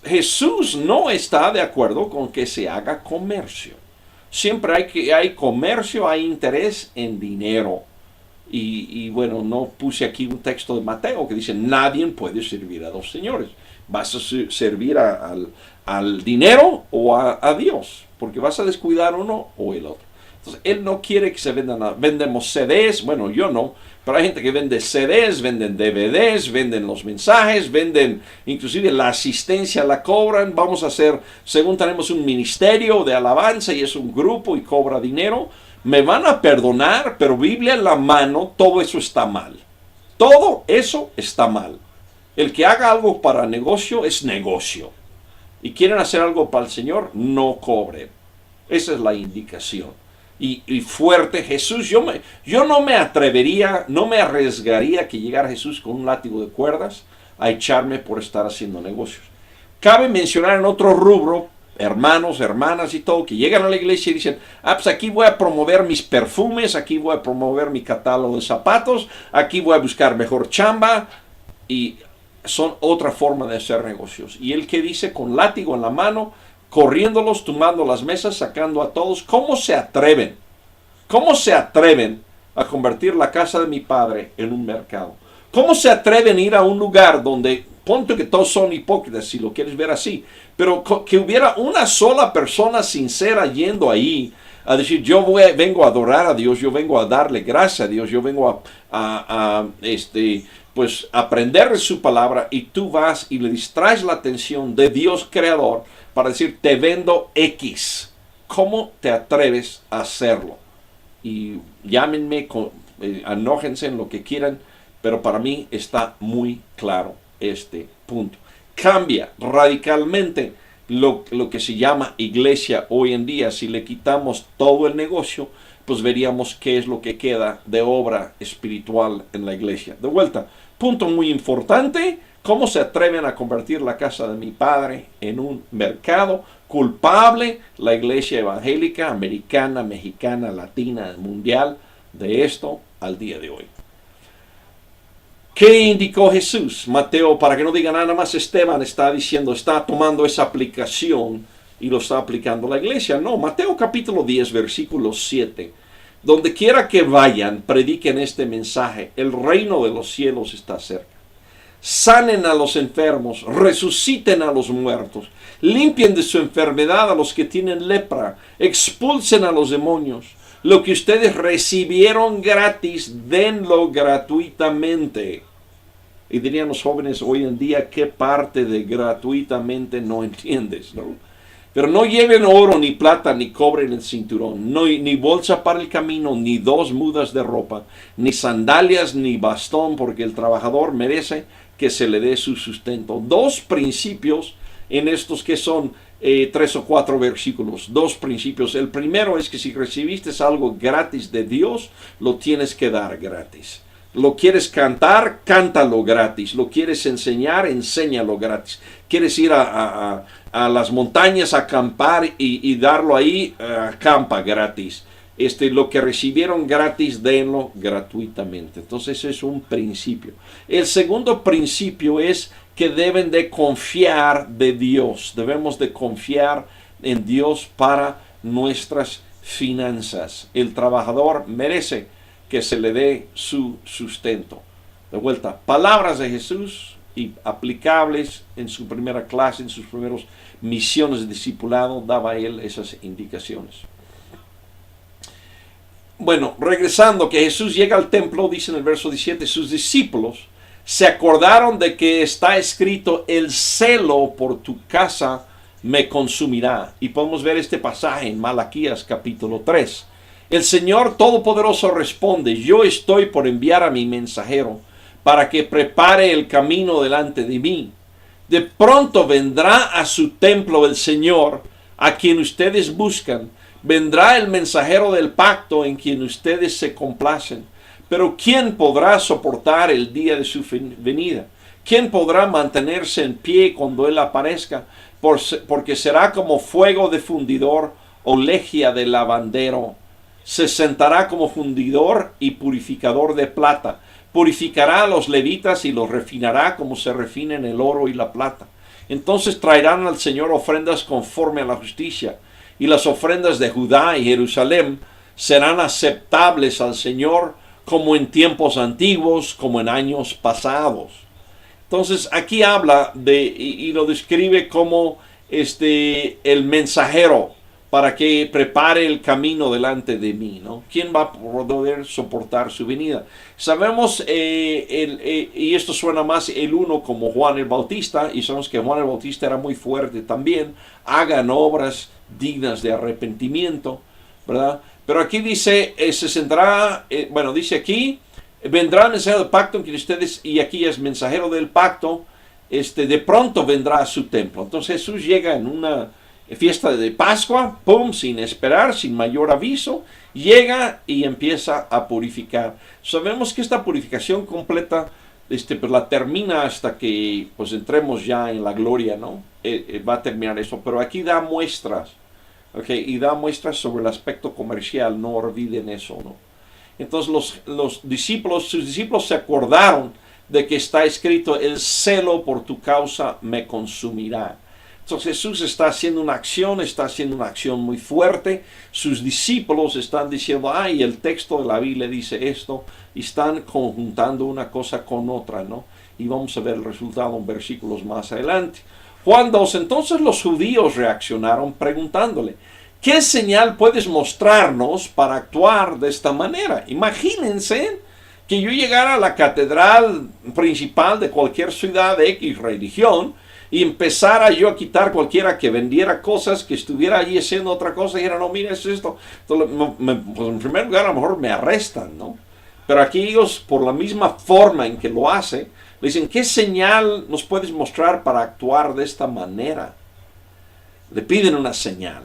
Jesús no está de acuerdo con que se haga comercio. Siempre hay comercio, hay interés en dinero. Y bueno, no puse aquí un texto de Mateo que dice, nadie puede servir a dos señores. Vas a servir al dinero o a Dios, porque vas a descuidar uno o el otro. Entonces, Él no quiere que se vendan nada. Vendemos CDs, bueno, yo no, pero hay gente que vende CDs, venden DVDs, venden los mensajes, venden inclusive la asistencia, la cobran. Vamos a hacer, según tenemos un ministerio de alabanza y es un grupo y cobra dinero, me van a perdonar, pero Biblia en la mano, todo eso está mal. Todo eso está mal. El que haga algo para negocio es negocio. Y quieren hacer algo para el Señor, no cobren. Esa es la indicación. Y fuerte, Jesús, yo no me atrevería, no me arriesgaría que llegara Jesús con un látigo de cuerdas a echarme por estar haciendo negocios. Cabe mencionar en otro rubro, hermanos, hermanas y todo, que llegan a la iglesia y dicen, pues aquí voy a promover mis perfumes, aquí voy a promover mi catálogo de zapatos, aquí voy a buscar mejor chamba, y son otra forma de hacer negocios. Y el que dice con látigo en la mano, corriéndolos, tumbando las mesas, sacando a todos, ¿cómo se atreven? ¿Cómo se atreven a convertir la casa de mi padre en un mercado? ¿Cómo se atreven a ir a un lugar donde, ponte que todos son hipócritas, si lo quieres ver así, pero que hubiera una sola persona sincera yendo ahí a decir, vengo a adorar a Dios, yo vengo a darle gracias a Dios, yo vengo a aprender de su palabra, y tú vas y le distraes la atención de Dios creador para decir, te vendo X. ¿Cómo te atreves a hacerlo? Y llámenme, enójense en lo que quieran, pero para mí está muy claro este punto. Cambia radicalmente lo que se llama iglesia hoy en día. Si le quitamos todo el negocio, pues veríamos qué es lo que queda de obra espiritual en la iglesia. De vuelta, punto muy importante, ¿cómo se atreven a convertir la casa de mi padre en un mercado? Culpable la iglesia evangélica, americana, mexicana, latina, mundial, de esto al día de hoy. ¿Qué indicó Jesús? Mateo, para que no digan nada más, Esteban está diciendo, está tomando esa aplicación y lo está aplicando a la iglesia. No, Mateo capítulo 10, versículo 7. Donde quiera que vayan, prediquen este mensaje. El reino de los cielos está cerca. Sanen a los enfermos, resuciten a los muertos, limpien de su enfermedad a los que tienen lepra, expulsen a los demonios. Lo que ustedes recibieron gratis, denlo gratuitamente. Y dirían los jóvenes hoy en día, ¿qué parte de gratuitamente no entiendes? ¿No? Pero no lleven oro, ni plata, ni cobre en el cinturón, ni bolsa para el camino, ni 2 mudas de ropa, ni sandalias, ni bastón, porque el trabajador merece que se le dé su sustento. 2 principios en estos que son 3 o 4 versículos. 2 principios. El primero es que si recibiste algo gratis de Dios, lo tienes que dar gratis. Lo quieres cantar, cántalo gratis. Lo quieres enseñar, enséñalo gratis. Quieres ir a las montañas a acampar y darlo ahí, acampa gratis. Lo que recibieron gratis, denlo gratuitamente. Entonces ese es un principio. El segundo principio es que deben de confiar de Dios. Debemos de confiar en Dios para nuestras finanzas. El trabajador merece que se le dé su sustento. De vuelta, palabras de Jesús y aplicables en su primera clase, en sus primeras misiones de discipulado, daba él esas indicaciones. Bueno, regresando, que Jesús llega al templo, dice en el verso 17, sus discípulos se acordaron de que está escrito, el celo por tu casa me consumirá. Y podemos ver este pasaje en Malaquías capítulo 3. El Señor Todopoderoso responde, yo estoy por enviar a mi mensajero para que prepare el camino delante de mí. De pronto vendrá a su templo el Señor, a quien ustedes buscan. Vendrá el mensajero del pacto en quien ustedes se complacen. Pero ¿quién podrá soportar el día de su venida? ¿Quién podrá mantenerse en pie cuando Él aparezca? Porque será como fuego de fundidor o lejía de lavandero. Se sentará como fundidor y purificador de plata. Purificará a los levitas y los refinará como se refinen el oro y la plata. Entonces traerán al Señor ofrendas conforme a la justicia, y las ofrendas de Judá y Jerusalén serán aceptables al Señor como en tiempos antiguos, como en años pasados. Entonces aquí habla y lo describe como el mensajero para que prepare el camino delante de mí, ¿no? ¿Quién va a poder soportar su venida? Sabemos, y esto suena más el uno como Juan el Bautista, y sabemos que Juan el Bautista era muy fuerte también. Hagan obras dignas de arrepentimiento, ¿verdad? Pero aquí dice, se sentará, dice aquí, vendrá el mensajero del pacto en que ustedes, y aquí es mensajero del pacto, de pronto vendrá a su templo. Entonces Jesús llega en una fiesta de Pascua, pum, sin esperar, sin mayor aviso, llega y empieza a purificar. Sabemos que esta purificación completa, pues la termina hasta que pues entremos ya en la gloria, ¿no? Va a terminar eso, pero aquí da muestras, ¿ok? Y da muestras sobre el aspecto comercial, no olviden eso, ¿no? Entonces sus discípulos se acordaron de que está escrito, el celo por tu causa me consumirá. Entonces Jesús está haciendo una acción muy fuerte. Sus discípulos están diciendo, ay, el texto de la Biblia dice esto, y están conjuntando una cosa con otra, ¿no? Y vamos a ver el resultado en versículos más adelante. Juan 2, entonces los judíos reaccionaron preguntándole, ¿qué señal puedes mostrarnos para actuar de esta manera? Imagínense que yo llegara a la catedral principal de cualquier ciudad de X religión y empezara yo a quitar cualquiera que vendiera cosas, que estuviera allí haciendo otra cosa, y dijera, no, mira, es esto. Entonces, pues en primer lugar, a lo mejor me arrestan, ¿no? Pero aquí ellos, por la misma forma en que lo hace, le dicen, ¿qué señal nos puedes mostrar para actuar de esta manera? Le piden una señal.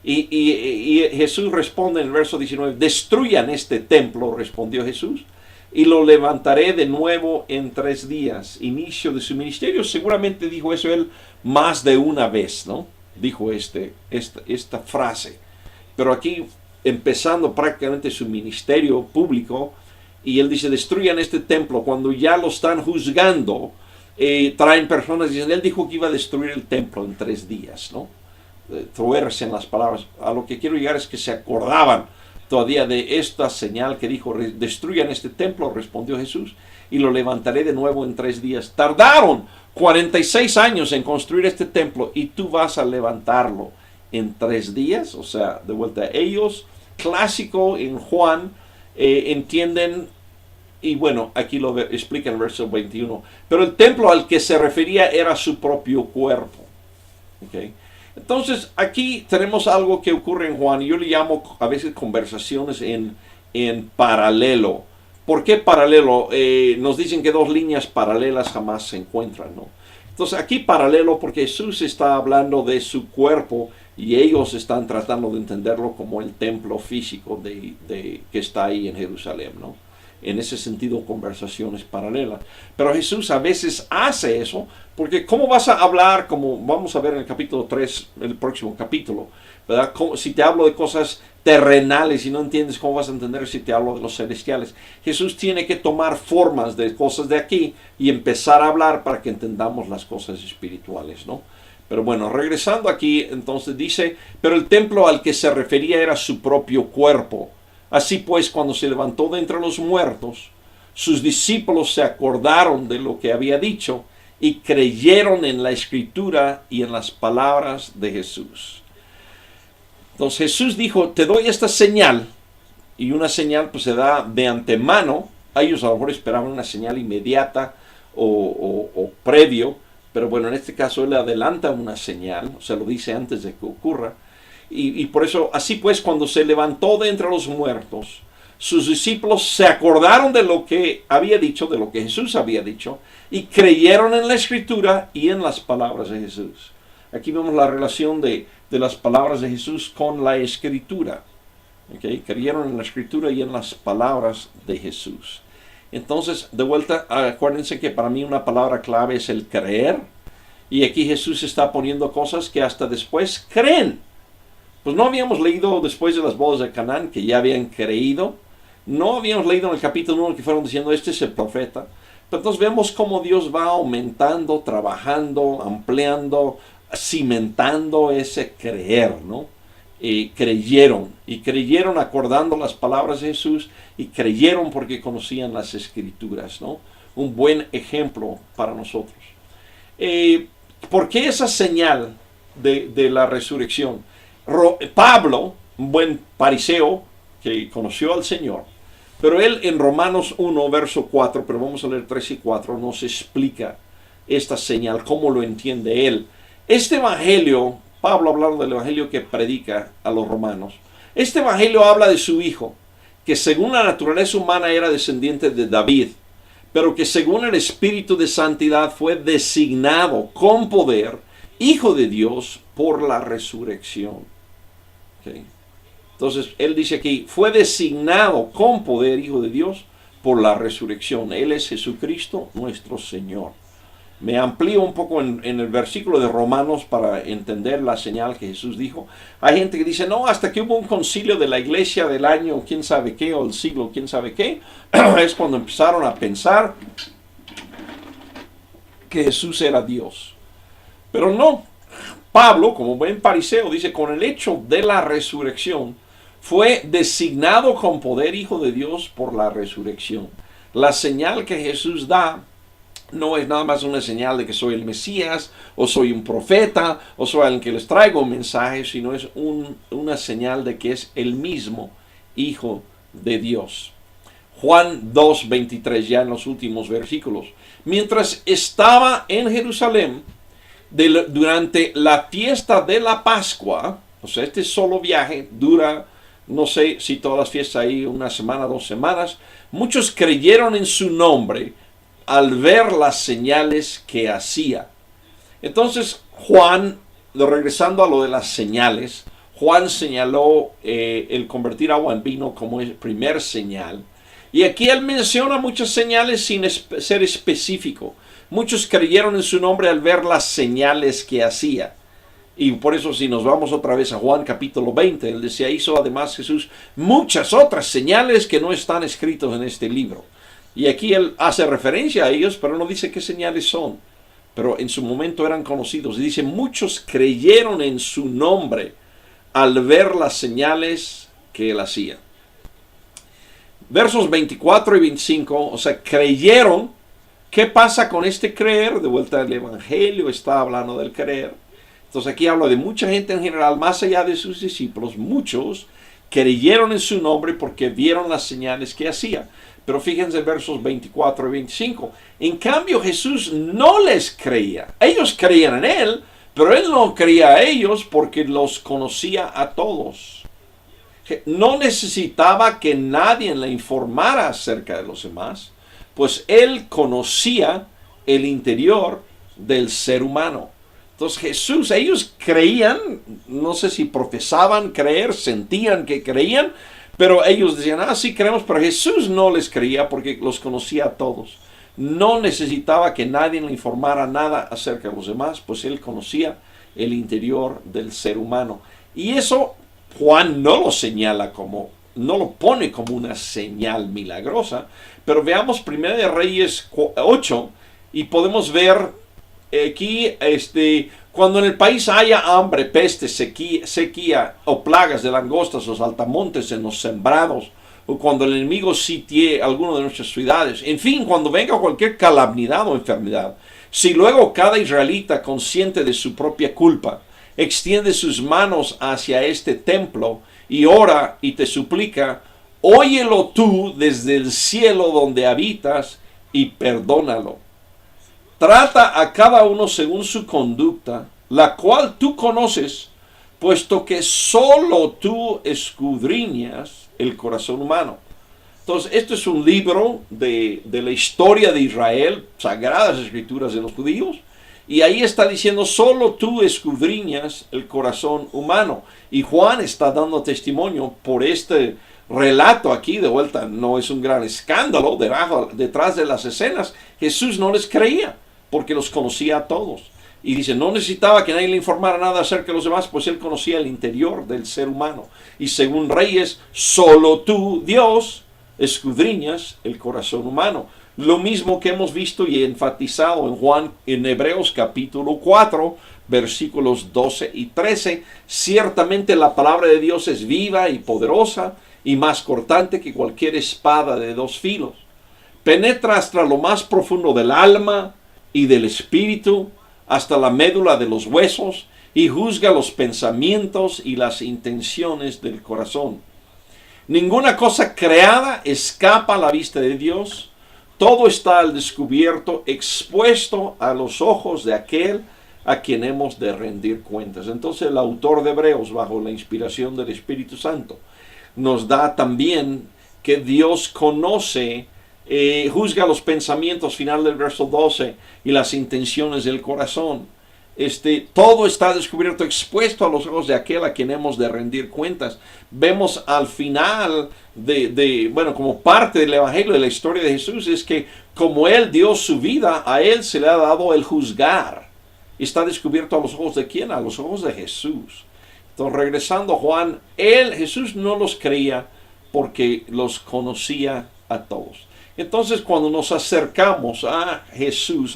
Y Jesús responde en el verso 19, destruyan este templo, respondió Jesús, y lo levantaré de nuevo en 3 días. Inicio de su ministerio. Seguramente dijo eso él más de una vez, ¿no? Dijo esta frase. Pero aquí, empezando prácticamente su ministerio público, y él dice, destruyan este templo. Cuando ya lo están juzgando, traen personas y dicen, él dijo que iba a destruir el templo en 3 días, ¿no? Tuercen las palabras. A lo que quiero llegar es que se acordaban todavía de esta señal que dijo, destruyan este templo, respondió Jesús, y lo levantaré de nuevo en 3 días. Tardaron 46 años en construir este templo y tú vas a levantarlo en 3 días. O sea, de vuelta, ellos, clásico en Juan, entienden, y bueno, aquí lo explica en el verso 21, pero el templo al que se refería era su propio cuerpo. ¿Okay? Entonces, aquí tenemos algo que ocurre en Juan, y yo le llamo a veces conversaciones en paralelo. ¿Por qué paralelo? Nos dicen que 2 líneas paralelas jamás se encuentran, ¿no? Entonces, aquí paralelo porque Jesús está hablando de su cuerpo y ellos están tratando de entenderlo como el templo físico que está ahí en Jerusalén, ¿no? En ese sentido, conversaciones paralelas. Pero Jesús a veces hace eso, porque ¿cómo vas a hablar, como vamos a ver en el capítulo 3, el próximo capítulo, ¿verdad? Si te hablo de cosas terrenales y no entiendes, ¿cómo vas a entender si te hablo de los celestiales? Jesús tiene que tomar formas de cosas de aquí y empezar a hablar para que entendamos las cosas espirituales, ¿no? Pero bueno, regresando aquí, entonces dice, pero el templo al que se refería era su propio cuerpo. Así pues, cuando se levantó de entre los muertos, sus discípulos se acordaron de lo que había dicho y creyeron en la escritura y en las palabras de Jesús. Entonces Jesús dijo, te doy esta señal, y una señal pues se da de antemano. Ellos a lo mejor esperaban una señal inmediata o previo, pero bueno, en este caso él adelanta una señal, o sea, lo dice antes de que ocurra. Y por eso, así pues, cuando se levantó de entre los muertos, sus discípulos se acordaron de lo que había dicho, de lo que Jesús había dicho, y creyeron en la Escritura y en las palabras de Jesús. Aquí vemos la relación de las palabras de Jesús con la Escritura. ¿Okay? Creyeron en la Escritura y en las palabras de Jesús. Entonces, de vuelta, acuérdense que para mí una palabra clave es el creer. Y aquí Jesús está poniendo cosas que hasta después creen. Pues no habíamos leído después de las bodas de Canaán que ya habían creído. No habíamos leído en el capítulo 1 que fueron diciendo, este es el profeta. Pero entonces vemos cómo Dios va aumentando, trabajando, ampliando, cimentando ese creer, ¿no? Creyeron acordando las palabras de Jesús, y creyeron porque conocían las Escrituras, ¿no? Un buen ejemplo para nosotros. ¿Por qué esa señal de la resurrección? Pablo, un buen fariseo que conoció al Señor, pero él en Romanos 1, verso 4, pero vamos a leer 3 y 4, nos explica esta señal, cómo lo entiende él. Este evangelio, Pablo hablando del evangelio que predica a los romanos, este evangelio habla de su hijo, que según la naturaleza humana era descendiente de David, pero que según el Espíritu de Santidad fue designado con poder Hijo de Dios por la resurrección. Okay. Entonces, él dice aquí, fue designado con poder Hijo de Dios por la resurrección. Él es Jesucristo, nuestro Señor. Me amplío un poco en el versículo de Romanos para entender la señal que Jesús dijo. Hay gente que dice, no, hasta que hubo un concilio de la iglesia del año quién sabe qué, o el siglo quién sabe qué, es cuando empezaron a pensar que Jesús era Dios. Pero no, Pablo, como buen fariseo, dice, con el hecho de la resurrección, fue designado con poder Hijo de Dios por la resurrección. La señal que Jesús da no es nada más una señal de que soy el Mesías, o soy un profeta, o soy alguien que les traigo un mensaje, sino es una señal de que es el mismo Hijo de Dios. Juan 2:23, ya en los últimos versículos. Mientras estaba en Jerusalén, durante la fiesta de la Pascua, o sea, este solo viaje dura, no sé si todas las fiestas ahí, una semana, 2 semanas, muchos creyeron en su nombre al ver las señales que hacía. Entonces Juan, regresando a lo de las señales, Juan señaló el convertir agua en vino como el primer señal. Y aquí él menciona muchas señales sin ser específico. Muchos creyeron en su nombre al ver las señales que hacía. Y por eso si nos vamos otra vez a Juan capítulo 20, él decía, hizo además Jesús muchas otras señales que no están escritas en este libro. Y aquí él hace referencia a ellos, pero no dice qué señales son. Pero en su momento eran conocidos. Y dice, muchos creyeron en su nombre al ver las señales que él hacía. Versos 24 y 25, o sea, creyeron. ¿Qué pasa con este creer? De vuelta al Evangelio está hablando del creer. Entonces aquí habla de mucha gente en general, más allá de sus discípulos. Muchos creyeron en su nombre porque vieron las señales que hacía. Pero fíjense versos 24 y 25. En cambio Jesús no les creía. Ellos creían en él, pero él no creía a ellos porque los conocía a todos. No necesitaba que nadie le informara acerca de los demás, pues él conocía el interior del ser humano. Entonces Jesús, ellos creían, no sé si profesaban creer, sentían que creían, pero ellos decían, sí creemos, pero Jesús no les creía porque los conocía a todos. No necesitaba que nadie le informara nada acerca de los demás, pues él conocía el interior del ser humano. Y eso Juan no lo señala como, no lo pone como una señal milagrosa, pero veamos 1 de Reyes 8 y podemos ver aquí, cuando en el país haya hambre, peste, sequía o plagas de langostas o saltamontes en los sembrados, o cuando el enemigo sitie alguna de nuestras ciudades, en fin, cuando venga cualquier calamidad o enfermedad, si luego cada israelita consciente de su propia culpa extiende sus manos hacia este templo y ora y te suplica, óyelo tú desde el cielo donde habitas y perdónalo. Trata a cada uno según su conducta, la cual tú conoces, puesto que solo tú escudriñas el corazón humano. Entonces, esto es un libro de la historia de Israel, sagradas escrituras de los judíos, y ahí está diciendo, solo tú escudriñas el corazón humano. Y Juan está dando testimonio por este relato aquí, de vuelta, no es un gran escándalo, detrás de las escenas, Jesús no les creía, porque los conocía a todos. Y dice, no necesitaba que nadie le informara nada acerca de los demás, pues él conocía el interior del ser humano. Y según Reyes, solo tú, Dios, escudriñas el corazón humano. Lo mismo que hemos visto y enfatizado en Hebreos capítulo 4, versículos 12 y 13. Ciertamente la palabra de Dios es viva y poderosa y más cortante que cualquier espada de dos filos. Penetra hasta lo más profundo del alma y del espíritu, hasta la médula de los huesos, y juzga los pensamientos y las intenciones del corazón. Ninguna cosa creada escapa a la vista de Dios. Todo está al descubierto, expuesto a los ojos de aquel a quien hemos de rendir cuentas. Entonces el autor de Hebreos, bajo la inspiración del Espíritu Santo, nos da también que Dios conoce, juzga los pensamientos, final del verso 12, y las intenciones del corazón. Todo está descubierto, expuesto a los ojos de aquel a quien hemos de rendir cuentas. Vemos al final como parte del Evangelio, de la historia de Jesús, es que como Él dio su vida, a Él se le ha dado el juzgar. Está descubierto a los ojos de ¿quién? A los ojos de Jesús. Entonces, regresando a Juan, Jesús no los creía porque los conocía a todos. Entonces, cuando nos acercamos a Jesús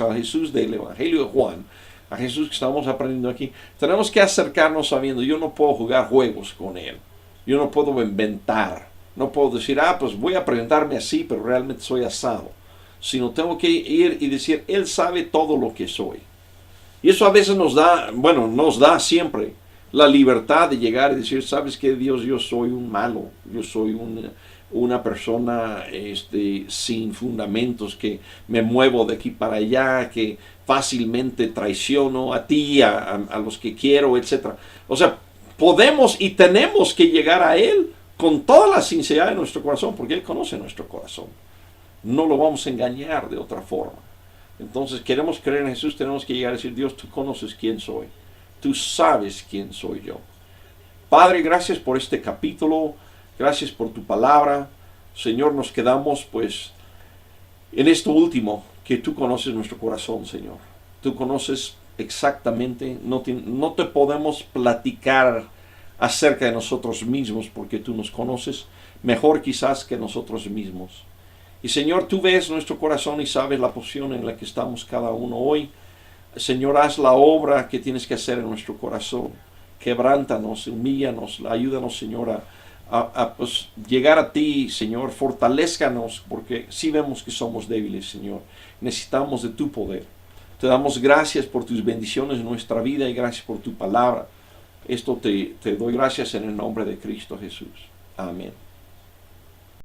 del Evangelio de Juan, a Jesús que estamos aprendiendo aquí, tenemos que acercarnos sabiendo, yo no puedo jugar juegos con Él. Yo no puedo inventar. No puedo decir, pues voy a presentarme así, pero realmente soy asado. Sino tengo que ir y decir, Él sabe todo lo que soy. Y eso a veces nos da siempre la libertad de llegar y decir, ¿sabes qué, Dios? Yo soy un malo. Yo soy una persona sin fundamentos, que me muevo de aquí para allá, que fácilmente traiciono a ti, a los que quiero, etc. O sea, podemos y tenemos que llegar a Él con toda la sinceridad de nuestro corazón, porque Él conoce nuestro corazón. No lo vamos a engañar de otra forma. Entonces, queremos creer en Jesús, tenemos que llegar a decir, Dios, tú conoces quién soy. Tú sabes quién soy yo. Padre, gracias por este capítulo. Gracias por tu palabra. Señor, nos quedamos pues en esto último, que tú conoces nuestro corazón, Señor. Tú conoces exactamente, no te podemos platicar acerca de nosotros mismos porque tú nos conoces mejor quizás que nosotros mismos. Y Señor, tú ves nuestro corazón y sabes la posición en la que estamos cada uno hoy. Señor, haz la obra que tienes que hacer en nuestro corazón. Quebrántanos, humíllanos, ayúdanos, Señor, a llegar a ti, Señor. Fortalézcanos, porque sí vemos que somos débiles, Señor. Necesitamos de tu poder. Te damos gracias por tus bendiciones en nuestra vida y gracias por tu palabra. Esto te doy gracias en el nombre de Cristo Jesús. Amén.